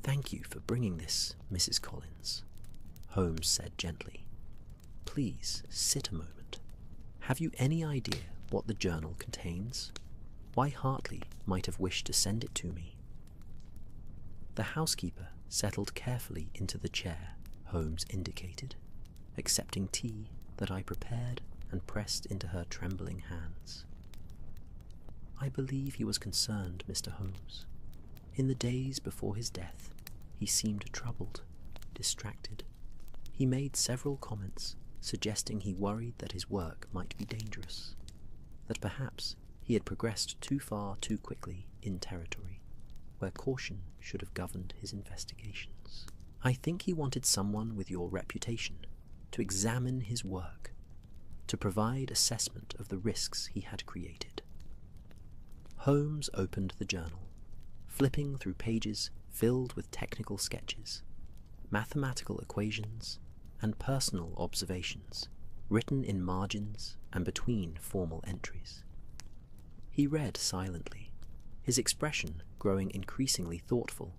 "Thank you for bringing this, Mrs. Collins," Holmes said gently. "Please sit a moment. Have you any idea what the journal contains? Why Hartley might have wished to send it to me?" The housekeeper settled carefully into the chair Holmes indicated, accepting tea that I prepared and pressed into her trembling hands. "I believe he was concerned, Mr. Holmes. In the days before his death, he seemed troubled, distracted. He made several comments suggesting he worried that his work might be dangerous, that perhaps he had progressed too far too quickly in territory where caution should have governed his investigations. I think he wanted someone with your reputation to examine his work, to provide assessment of the risks he had created." Holmes opened the journal, flipping through pages filled with technical sketches, mathematical equations, and personal observations written in margins and between formal entries. He read silently, his expression growing increasingly thoughtful,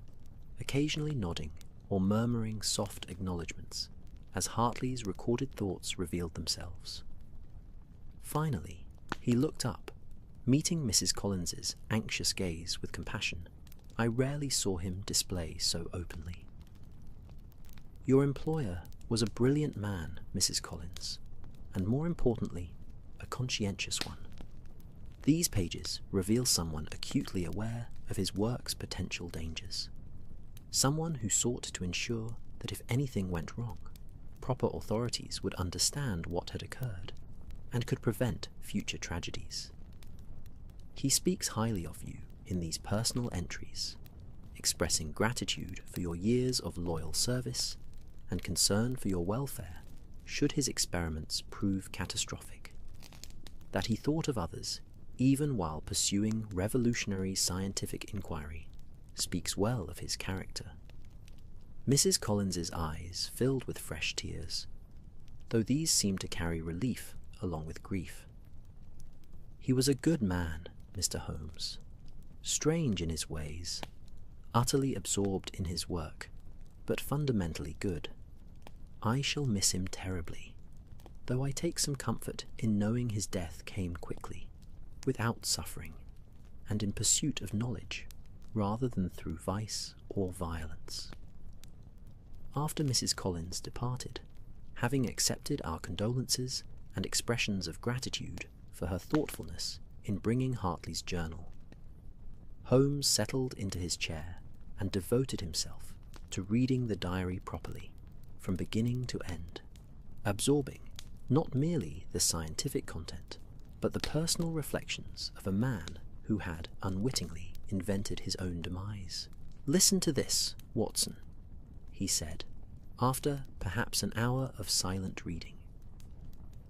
occasionally nodding or murmuring soft acknowledgments as Hartley's recorded thoughts revealed themselves. Finally, he looked up, meeting Mrs. Collins's anxious gaze with compassion I rarely saw him display so openly. "Your employer was a brilliant man, Mrs. Collins, and more importantly, a conscientious one. These pages reveal someone acutely aware of his work's potential dangers. Someone who sought to ensure that if anything went wrong, proper authorities would understand what had occurred and could prevent future tragedies. He speaks highly of you in these personal entries, expressing gratitude for your years of loyal service and concern for your welfare should his experiments prove catastrophic. That he thought of others even while pursuing revolutionary scientific inquiry speaks well of his character." Mrs. Collins's eyes filled with fresh tears, though these seemed to carry relief along with grief. "He was a good man, Mr. Holmes, strange in his ways, utterly absorbed in his work, but fundamentally good. I shall miss him terribly, though I take some comfort in knowing his death came quickly, without suffering, and in pursuit of knowledge, rather than through vice or violence." After Mrs. Collins departed, having accepted our condolences and expressions of gratitude for her thoughtfulness in bringing Hartley's journal, Holmes settled into his chair and devoted himself to reading the diary properly, from beginning to end, absorbing not merely the scientific content, but the personal reflections of a man who had unwittingly invented his own demise. "Listen to this, Watson," he said, after perhaps an hour of silent reading.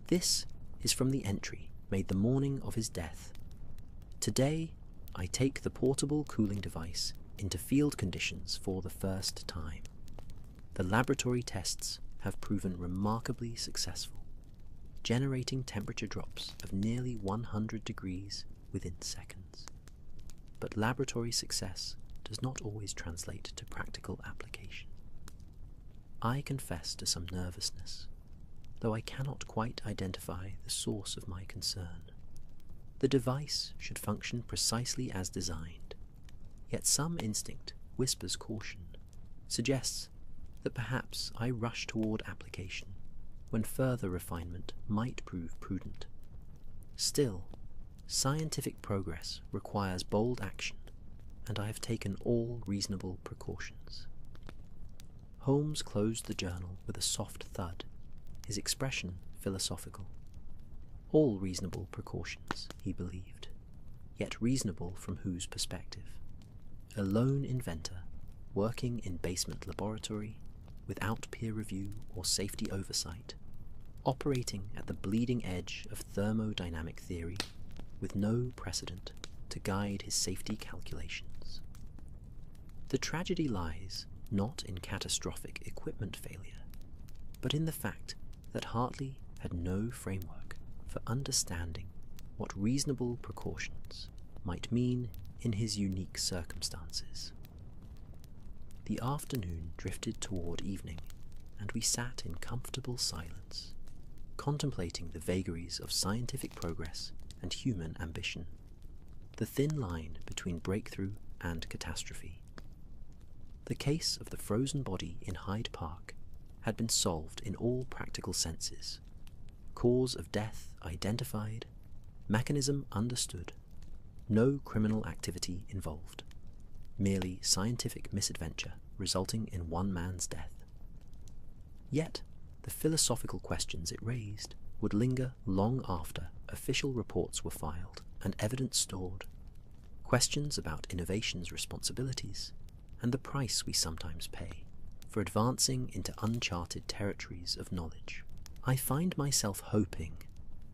"This is from the entry made the morning of his death. Today, I take the portable cooling device into field conditions for the first time. The laboratory tests have proven remarkably successful, generating temperature drops of nearly 100 degrees within seconds. But laboratory success does not always translate to practical application. I confess to some nervousness, though I cannot quite identify the source of my concern. The device should function precisely as designed, yet some instinct whispers caution, suggests that perhaps I rush toward application when further refinement might prove prudent. Still, scientific progress requires bold action, and I have taken all reasonable precautions." Holmes closed the journal with a soft thud, his expression philosophical. All reasonable precautions, he believed, yet reasonable from whose perspective? A lone inventor, working in basement laboratory, without peer review or safety oversight, operating at the bleeding edge of thermodynamic theory, with no precedent to guide his safety calculations. The tragedy lies not in catastrophic equipment failure, but in the fact that Hartley had no framework for understanding what reasonable precautions might mean in his unique circumstances. The afternoon drifted toward evening, and we sat in comfortable silence, contemplating the vagaries of scientific progress and human ambition, the thin line between breakthrough and catastrophe. The case of the frozen body in Hyde Park had been solved in all practical senses, cause of death identified, mechanism understood, no criminal activity involved, merely scientific misadventure resulting in one man's death. Yet, the philosophical questions it raised would linger long after official reports were filed and evidence stored, questions about innovation's responsibilities and the price we sometimes pay for advancing into uncharted territories of knowledge. "I find myself hoping,"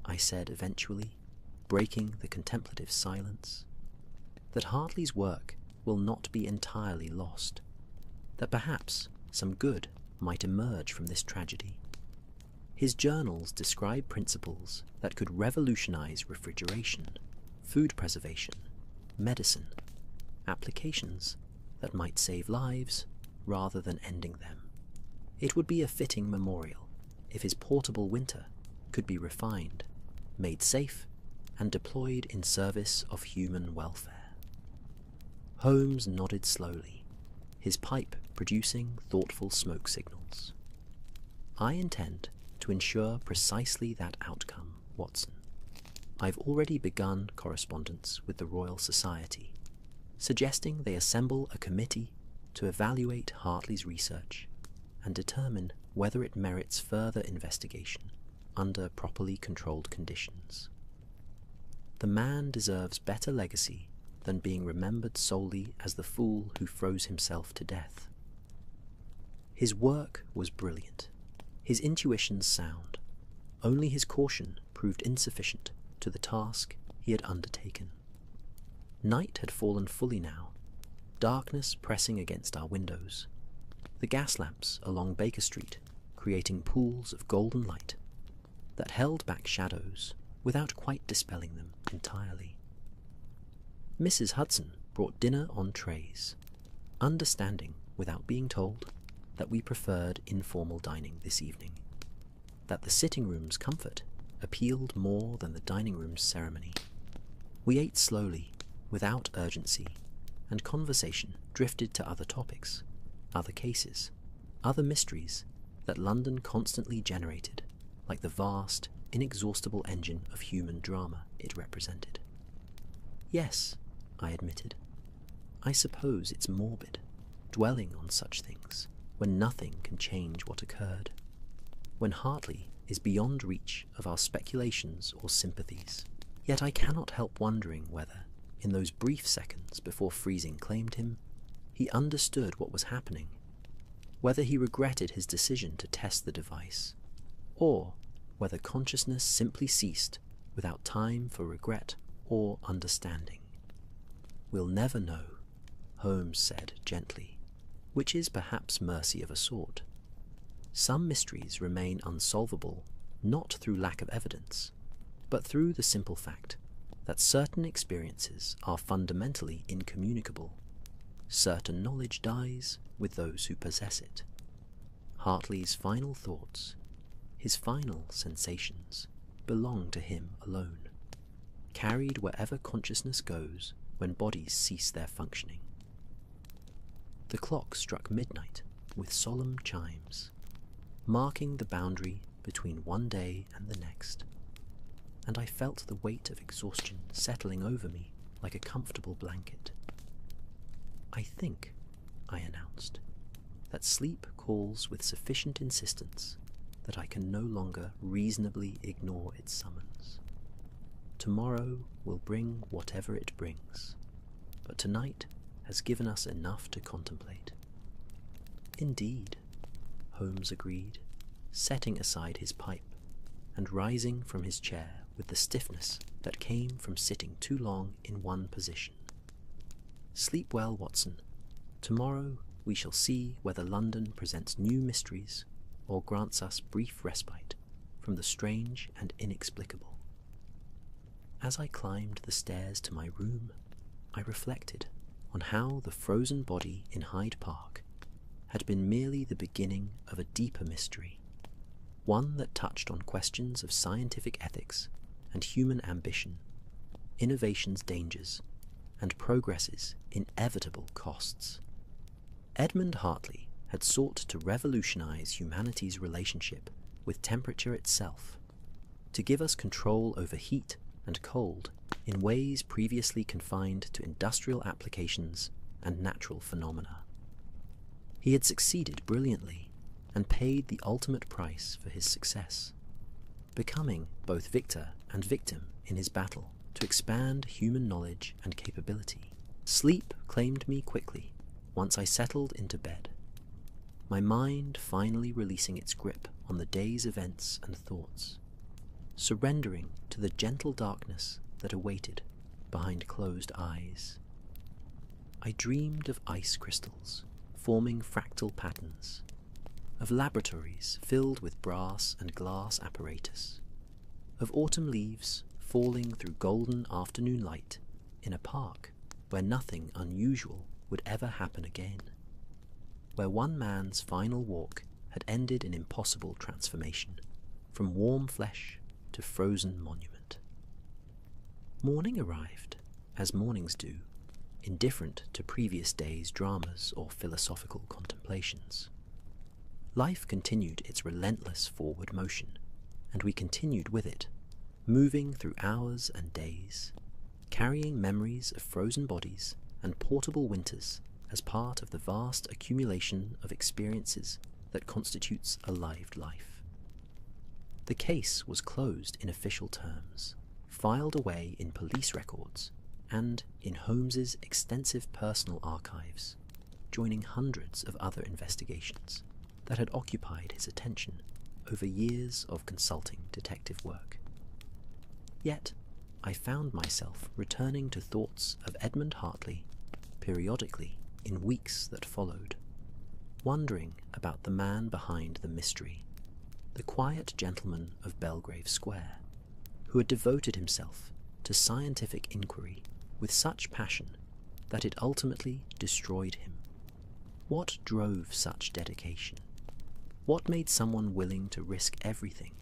I said eventually, breaking the contemplative silence, "that Hartley's work will not be entirely lost, that perhaps some good might emerge from this tragedy. His journals describe principles that could revolutionize refrigeration, food preservation, medicine, applications that might save lives rather than ending them. It would be a fitting memorial if his portable winter could be refined, made safe, and deployed in service of human welfare. Holmes nodded slowly, his pipe producing thoughtful smoke signals. I intend to ensure precisely that outcome, Watson. I've already begun correspondence with the Royal Society, suggesting they assemble a committee to evaluate Hartley's research and determine whether it merits further investigation under properly controlled conditions. The man deserves better legacy than being remembered solely as the fool who froze himself to death. His work was brilliant, his intuitions sound. Only his caution proved insufficient to the task he had undertaken. Night had fallen fully now, darkness pressing against our windows, the gas lamps along Baker Street creating pools of golden light that held back shadows without quite dispelling them entirely. Mrs. Hudson brought dinner on trays, understanding without being told that we preferred informal dining this evening, that the sitting room's comfort appealed more than the dining room's ceremony. We ate slowly, without urgency, and conversation drifted to other topics, other cases, other mysteries that London constantly generated, like the vast, inexhaustible engine of human drama it represented. Yes, I admitted, I suppose it's morbid, dwelling on such things, when nothing can change what occurred, when Hartley is beyond reach of our speculations or sympathies. Yet I cannot help wondering whether, in those brief seconds before freezing claimed him, he understood what was happening, whether he regretted his decision to test the device, or whether consciousness simply ceased without time for regret or understanding. We'll never know, Holmes said gently, which is perhaps mercy of a sort. Some mysteries remain unsolvable not through lack of evidence, but through the simple fact that certain experiences are fundamentally incommunicable. Certain knowledge dies with those who possess it. Hartley's final thoughts, his final sensations, belong to him alone, carried wherever consciousness goes when bodies cease their functioning. The clock struck midnight with solemn chimes, marking the boundary between one day and the next, and I felt the weight of exhaustion settling over me like a comfortable blanket. I think, I announced, that sleep calls with sufficient insistence that I can no longer reasonably ignore its summons. Tomorrow will bring whatever it brings, but tonight has given us enough to contemplate. Indeed, Holmes agreed, setting aside his pipe and rising from his chair with the stiffness that came from sitting too long in one position. Sleep well, Watson. Tomorrow we shall see whether London presents new mysteries or grants us brief respite from the strange and inexplicable. As I climbed the stairs to my room, I reflected on how the frozen body in Hyde Park had been merely the beginning of a deeper mystery, one that touched on questions of scientific ethics and human ambition, innovation's dangers, and progress's inevitable costs. Edmund Hartley had sought to revolutionize humanity's relationship with temperature itself, to give us control over heat and cold in ways previously confined to industrial applications and natural phenomena. He had succeeded brilliantly and paid the ultimate price for his success, becoming both victor and victim in his battle to expand human knowledge and capability. Sleep claimed me quickly once I settled into bed, my mind finally releasing its grip on the day's events and thoughts, surrendering to the gentle darkness that awaited behind closed eyes. I dreamed of ice crystals forming fractal patterns, of laboratories filled with brass and glass apparatus, of autumn leaves falling through golden afternoon light in a park where nothing unusual would ever happen again, where one man's final walk had ended in impossible transformation, from warm flesh to frozen monument. Morning arrived, as mornings do, indifferent to previous days' dramas or philosophical contemplations. Life continued its relentless forward motion, and we continued with it, moving through hours and days, carrying memories of frozen bodies and portable winters as part of the vast accumulation of experiences that constitutes a lived life. The case was closed in official terms, filed away in police records, and in Holmes's extensive personal archives, joining hundreds of other investigations that had occupied his attention over years of consulting detective work. Yet, I found myself returning to thoughts of Edmund Hartley periodically in weeks that followed, wondering about the man behind the mystery, the quiet gentleman of Belgrave Square, who had devoted himself to scientific inquiry with such passion that it ultimately destroyed him. What drove such dedication? What made someone willing to risk everything,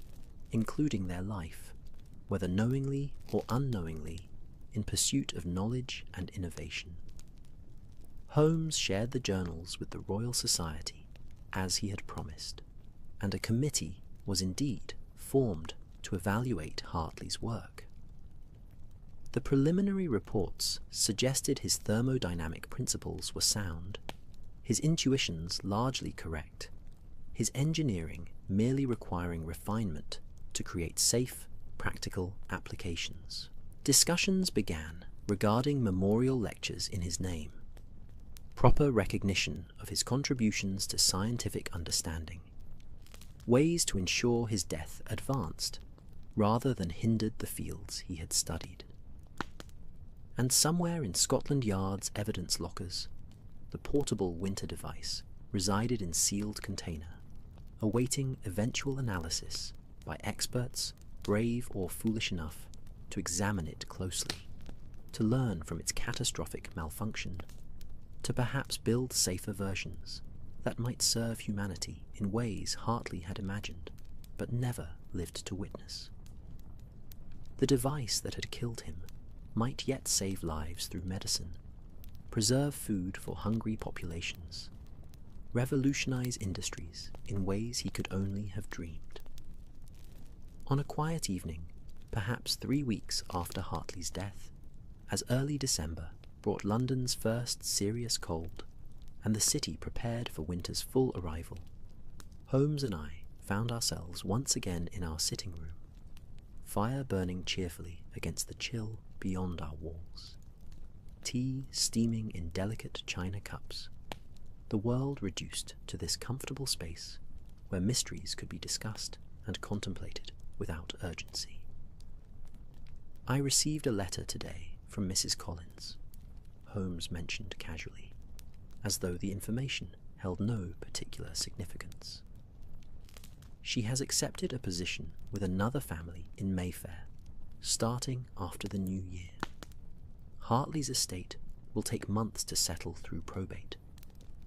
including their life, whether knowingly or unknowingly, in pursuit of knowledge and innovation? Holmes shared the journals with the Royal Society, as he had promised, and a committee was indeed formed to evaluate Hartley's work. The preliminary reports suggested his thermodynamic principles were sound, his intuitions largely correct, his engineering merely requiring refinement to create safe, practical applications. Discussions began regarding memorial lectures in his name, proper recognition of his contributions to scientific understanding, ways to ensure his death advanced rather than hindered the fields he had studied. And somewhere in Scotland Yard's evidence lockers, the portable winter device resided in sealed container, awaiting eventual analysis by experts brave or foolish enough to examine it closely, to learn from its catastrophic malfunction, to perhaps build safer versions that might serve humanity in ways Hartley had imagined but never lived to witness. The device that had killed him might yet save lives through medicine, preserve food for hungry populations, revolutionize industries in ways he could only have dreamed. On a quiet evening, perhaps 3 weeks after Hartley's death, as early December brought London's first serious cold, and the city prepared for winter's full arrival, Holmes and I found ourselves once again in our sitting room, fire burning cheerfully against the chill beyond our walls, tea steaming in delicate china cups, the world reduced to this comfortable space where mysteries could be discussed and contemplated without urgency. I received a letter today from Mrs. Collins, Holmes mentioned casually, as though the information held no particular significance. She has accepted a position with another family in Mayfair, starting after the new year. Hartley's estate will take months to settle through probate,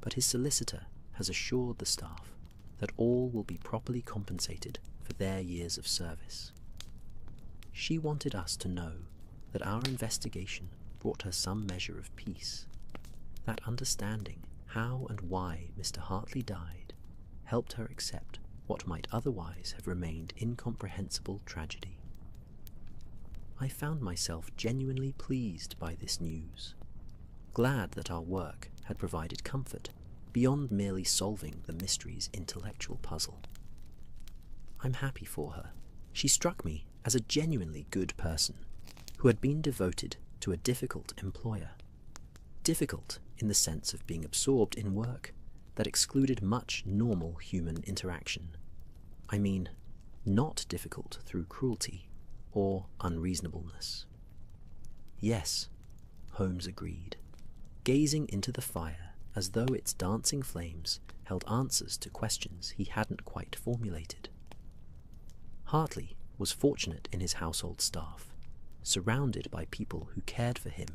but his solicitor has assured the staff that all will be properly compensated for their years of service. She wanted us to know that our investigation brought her some measure of peace, that understanding how and why Mr. Hartley died helped her accept what might otherwise have remained incomprehensible tragedy. I found myself genuinely pleased by this news, glad that our work had provided comfort beyond merely solving the mystery's intellectual puzzle. I'm happy for her. She struck me as a genuinely good person who had been devoted to a difficult employer. Difficult in the sense of being absorbed in work that excluded much normal human interaction. I mean, not difficult through cruelty or unreasonableness. Yes, Holmes agreed, gazing into the fire as though its dancing flames held answers to questions he hadn't quite formulated. Hartley was fortunate in his household staff, surrounded by people who cared for him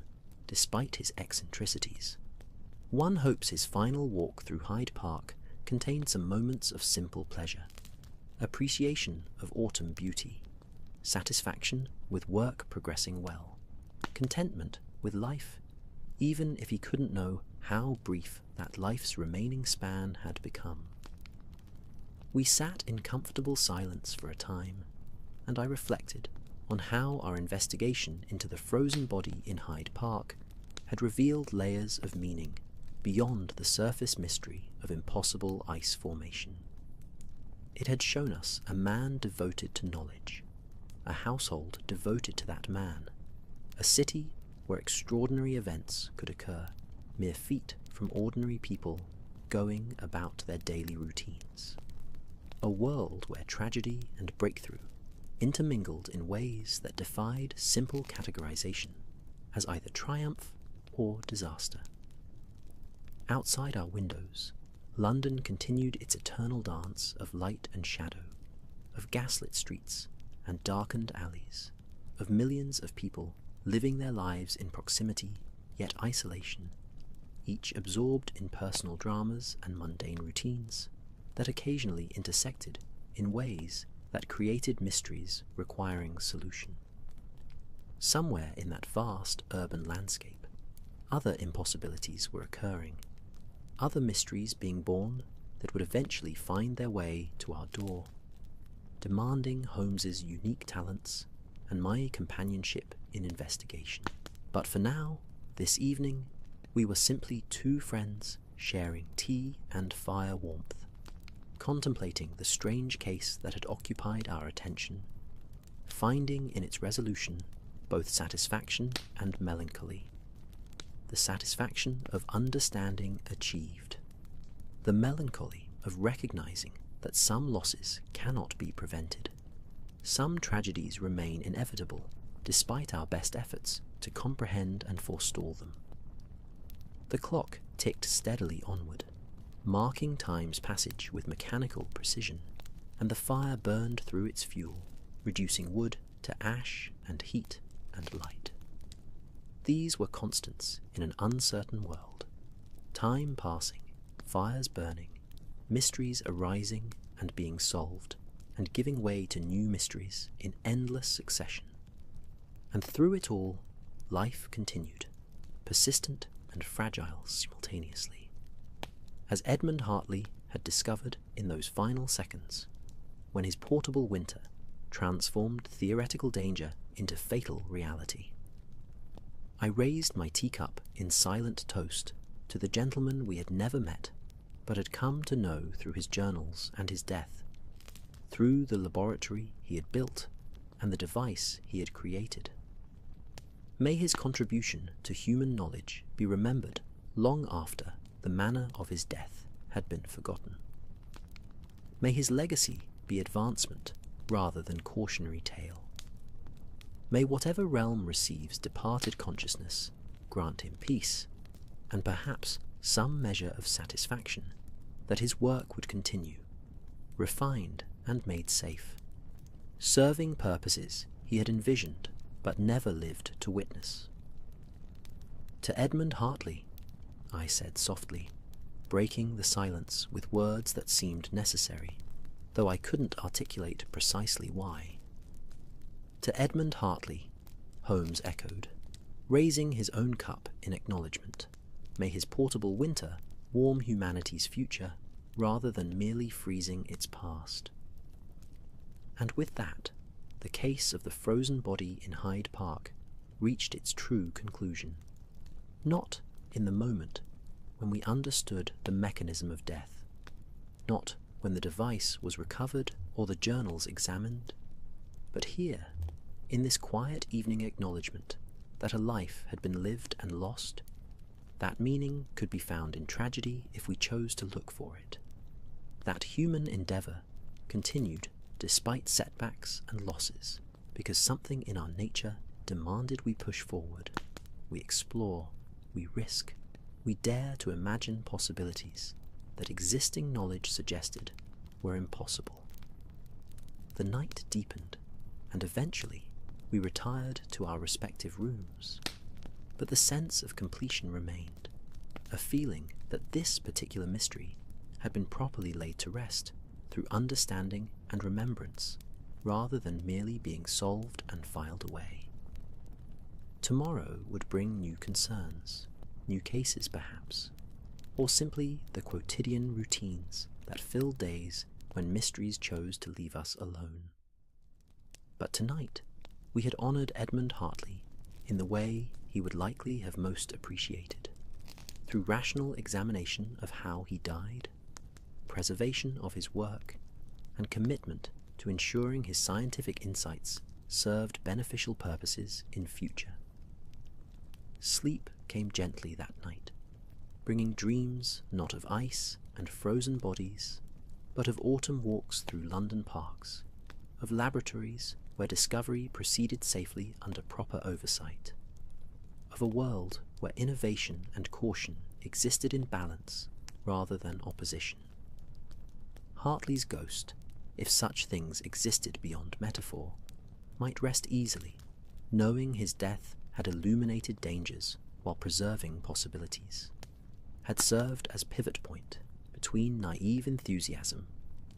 despite his eccentricities. One hopes his final walk through Hyde Park contained some moments of simple pleasure, appreciation of autumn beauty, satisfaction with work progressing well, contentment with life, even if he couldn't know how brief that life's remaining span had become. We sat in comfortable silence for a time, and I reflected on how our investigation into the frozen body in Hyde Park had revealed layers of meaning beyond the surface mystery of impossible ice formation. It had shown us a man devoted to knowledge, a household devoted to that man, a city where extraordinary events could occur, mere feet from ordinary people going about their daily routines. A world where tragedy and breakthrough intermingled in ways that defied simple categorization as either triumph or disaster. Outside our windows, London continued its eternal dance of light and shadow, of gaslit streets and darkened alleys, of millions of people living their lives in proximity yet isolation, each absorbed in personal dramas and mundane routines that occasionally intersected in ways that created mysteries requiring solution. Somewhere in that vast urban landscape, other impossibilities were occurring, other mysteries being born that would eventually find their way to our door, demanding Holmes's unique talents and my companionship in investigation. But for now, this evening, we were simply two friends sharing tea and fire warmth, contemplating the strange case that had occupied our attention, finding in its resolution both satisfaction and melancholy. The satisfaction of understanding achieved, the melancholy of recognizing that some losses cannot be prevented. Some tragedies remain inevitable despite our best efforts to comprehend and forestall them. The clock ticked steadily onward, marking time's passage with mechanical precision, and the fire burned through its fuel, reducing wood to ash and heat and light. These were constants in an uncertain world. Time passing, fires burning, mysteries arising and being solved, and giving way to new mysteries in endless succession. And through it all, life continued, persistent and fragile simultaneously. As Edmund Hartley had discovered in those final seconds, when his portable winter transformed theoretical danger into fatal reality. I raised my teacup in silent toast to the gentleman we had never met, but had come to know through his journals and his death, through the laboratory he had built and the device he had created. May his contribution to human knowledge be remembered long after the manner of his death had been forgotten. May his legacy be advancement rather than cautionary tale. May whatever realm receives departed consciousness grant him peace, and perhaps some measure of satisfaction that his work would continue, refined and made safe, serving purposes he had envisioned but never lived to witness. To Edmund Hartley, I said softly, breaking the silence with words that seemed necessary, though I couldn't articulate precisely why. To Edmund Hartley, Holmes echoed, raising his own cup in acknowledgement. May his portable winter warm humanity's future rather than merely freezing its past. And with that, the case of the frozen body in Hyde Park reached its true conclusion. Not in the moment when we understood the mechanism of death, not when the device was recovered or the journals examined, but here, in this quiet evening acknowledgement that a life had been lived and lost, that meaning could be found in tragedy if we chose to look for it. That human endeavour continued despite setbacks and losses, because something in our nature demanded we push forward, we explore, we risk, we dare to imagine possibilities that existing knowledge suggested were impossible. The night deepened, and eventually we retired to our respective rooms. but the sense of completion remained, a feeling that this particular mystery had been properly laid to rest through understanding and remembrance, rather than merely being solved and filed away. Tomorrow would bring new concerns, new cases perhaps, or simply the quotidian routines that filled days when mysteries chose to leave us alone. But tonight, we had honoured Edmund Hartley in the way he would likely have most appreciated, through rational examination of how he died, preservation of his work, and commitment to ensuring his scientific insights served beneficial purposes in future. Sleep came gently that night, bringing dreams not of ice and frozen bodies, but of autumn walks through London parks, of laboratories where discovery proceeded safely under proper oversight, of a world where innovation and caution existed in balance rather than opposition. Hartley's ghost, if such things existed beyond metaphor, might rest easily, knowing his death had illuminated dangers while preserving possibilities, had served as pivot point between naive enthusiasm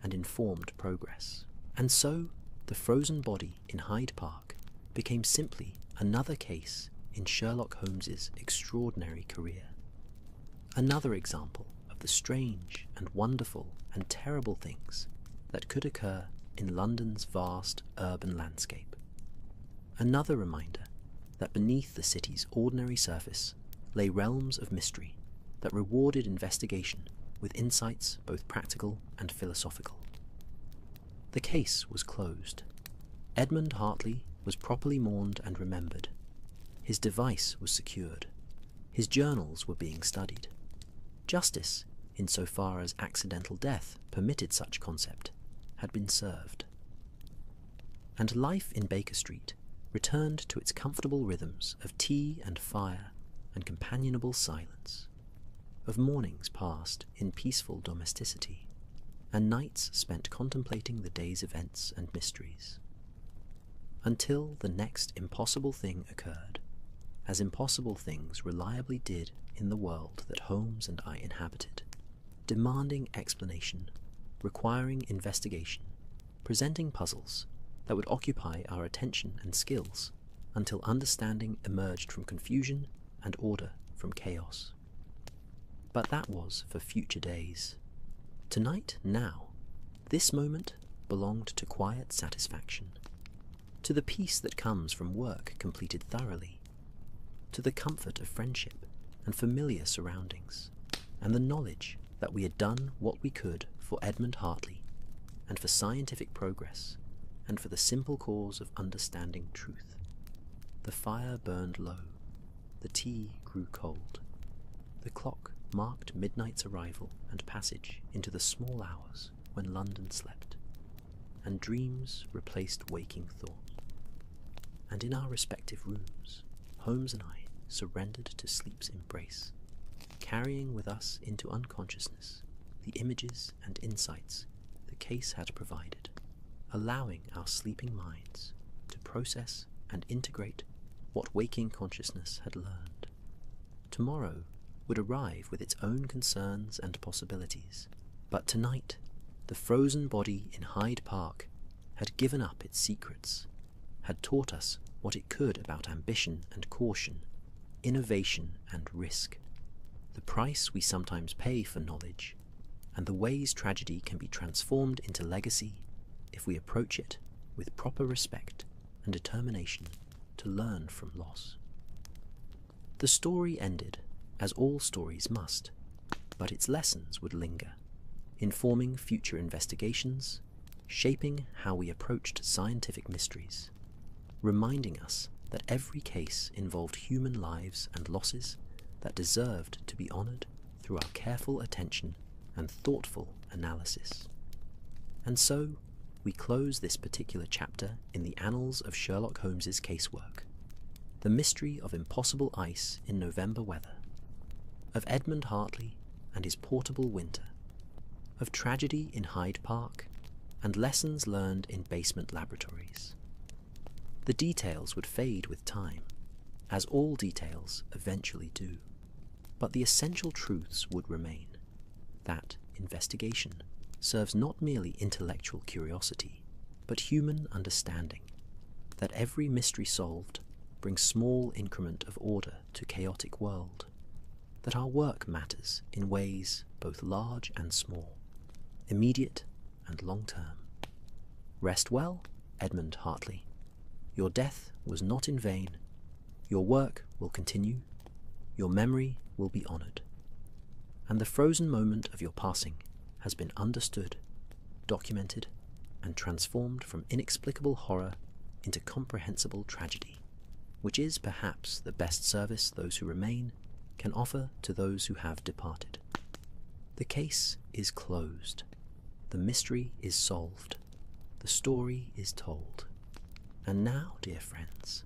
and informed progress. And so, the frozen body in Hyde Park became simply another case in Sherlock Holmes's extraordinary career. Another example of the strange and wonderful and terrible things that could occur in London's vast urban landscape. Another reminder that beneath the city's ordinary surface lay realms of mystery that rewarded investigation with insights both practical and philosophical. The case was closed. Edmund Hartley was properly mourned and remembered. His device was secured. His journals were being studied. Justice, insofar as accidental death permitted such concept, had been served. And life in Baker Street returned to its comfortable rhythms of tea and fire and companionable silence, of mornings passed in peaceful domesticity, and nights spent contemplating the day's events and mysteries, until the next impossible thing occurred, as impossible things reliably did in the world that Holmes and I inhabited, demanding explanation, requiring investigation, presenting puzzles that would occupy our attention and skills until understanding emerged from confusion and order from chaos. But that was for future days. Tonight, now, this moment belonged to quiet satisfaction, to the peace that comes from work completed thoroughly, to the comfort of friendship and familiar surroundings, and the knowledge that we had done what we could for Edmund Hartley, and for scientific progress, and for the simple cause of understanding truth. The fire burned low, the tea grew cold, the clock marked midnight's arrival and passage into the small hours when London slept, and dreams replaced waking thought. And in our respective rooms, Holmes and I surrendered to sleep's embrace, carrying with us into unconsciousness the images and insights the case had provided, allowing our sleeping minds to process and integrate what waking consciousness had learned. Tomorrow would arrive with its own concerns and possibilities, but tonight the frozen body in Hyde Park had given up its secrets, had taught us what it could about ambition and caution, innovation and risk, the price we sometimes pay for knowledge, and the ways tragedy can be transformed into legacy if we approach it with proper respect and determination to learn from loss. The story ended, as all stories must, but its lessons would linger, informing future investigations, shaping how we approached scientific mysteries, reminding us that every case involved human lives and losses that deserved to be honoured through our careful attention and thoughtful analysis. And so, we close this particular chapter in the annals of Sherlock Holmes's casework, the mystery of impossible ice in November weather, of Edmund Hartley and his portable winter, of tragedy in Hyde Park, and lessons learned in basement laboratories. The details would fade with time, as all details eventually do. But the essential truths would remain, that investigation serves not merely intellectual curiosity, but human understanding, that every mystery solved brings small increment of order to chaotic world, that our work matters in ways both large and small, immediate and long-term. Rest well, Edmund Hartley. Your death was not in vain. Your work will continue. Your memory will be honoured. And the frozen moment of your passing has been understood, documented, and transformed from inexplicable horror into comprehensible tragedy, which is perhaps the best service those who remain can offer to those who have departed. The case is closed. The mystery is solved. The story is told. And now, dear friends,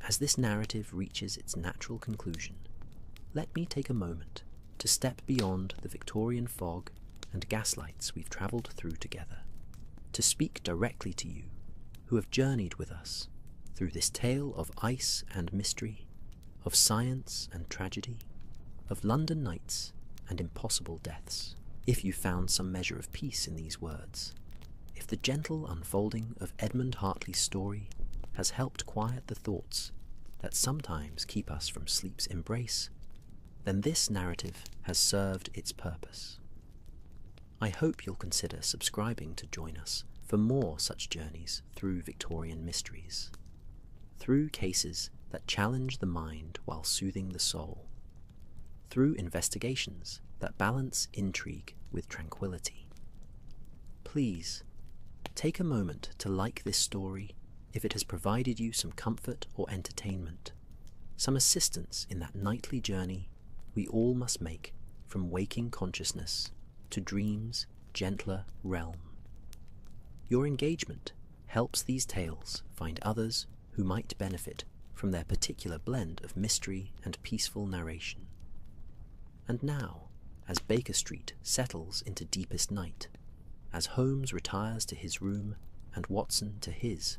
as this narrative reaches its natural conclusion, let me take a moment to step beyond the Victorian fog and gaslights we've travelled through together, to speak directly to you who have journeyed with us through this tale of ice and mystery, of science and tragedy, of London nights and impossible deaths. If you found some measure of peace in these words, if the gentle unfolding of Edmund Hartley's story has helped quiet the thoughts that sometimes keep us from sleep's embrace, then this narrative has served its purpose. I hope you'll consider subscribing to join us for more such journeys through Victorian mysteries, through cases that challenge the mind while soothing the soul, through investigations that balance intrigue with tranquility. Please, take a moment to like this story if it has provided you some comfort or entertainment, some assistance in that nightly journey we all must make from waking consciousness to dream's gentler realm. Your engagement helps these tales find others who might benefit from their particular blend of mystery and peaceful narration. And now, as Baker Street settles into deepest night, as Holmes retires to his room and Watson to his,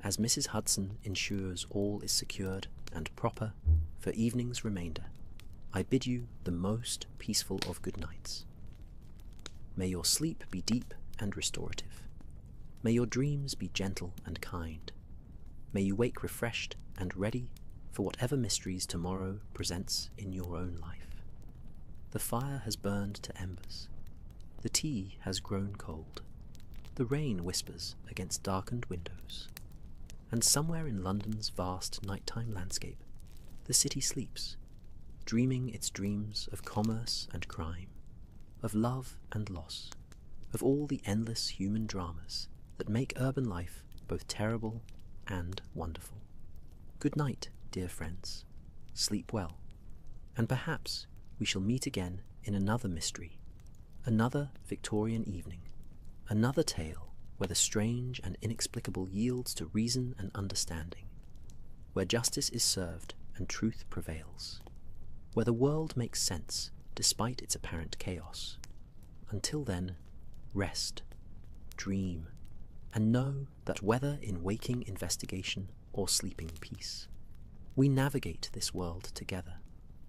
as Mrs. Hudson ensures all is secured and proper for evening's remainder, I bid you the most peaceful of good nights. May your sleep be deep and restorative. May your dreams be gentle and kind. May you wake refreshed and ready for whatever mysteries tomorrow presents in your own life. The fire has burned to embers. The tea has grown cold. The rain whispers against darkened windows. And somewhere in London's vast nighttime landscape, the city sleeps, dreaming its dreams of commerce and crime, of love and loss, of all the endless human dramas that make urban life both terrible and wonderful. Good night, dear friends. Sleep well, and perhaps we shall meet again in another mystery, another Victorian evening, another tale where the strange and inexplicable yields to reason and understanding, where justice is served and truth prevails, where the world makes sense despite its apparent chaos. Until then, rest, dream, and know that whether in waking investigation or sleeping peace, we navigate this world together,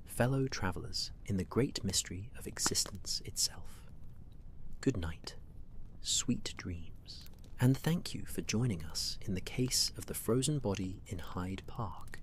fellow travellers in the great mystery of existence itself. Good night, sweet dreams, and thank you for joining us in the case of the frozen body in Hyde Park.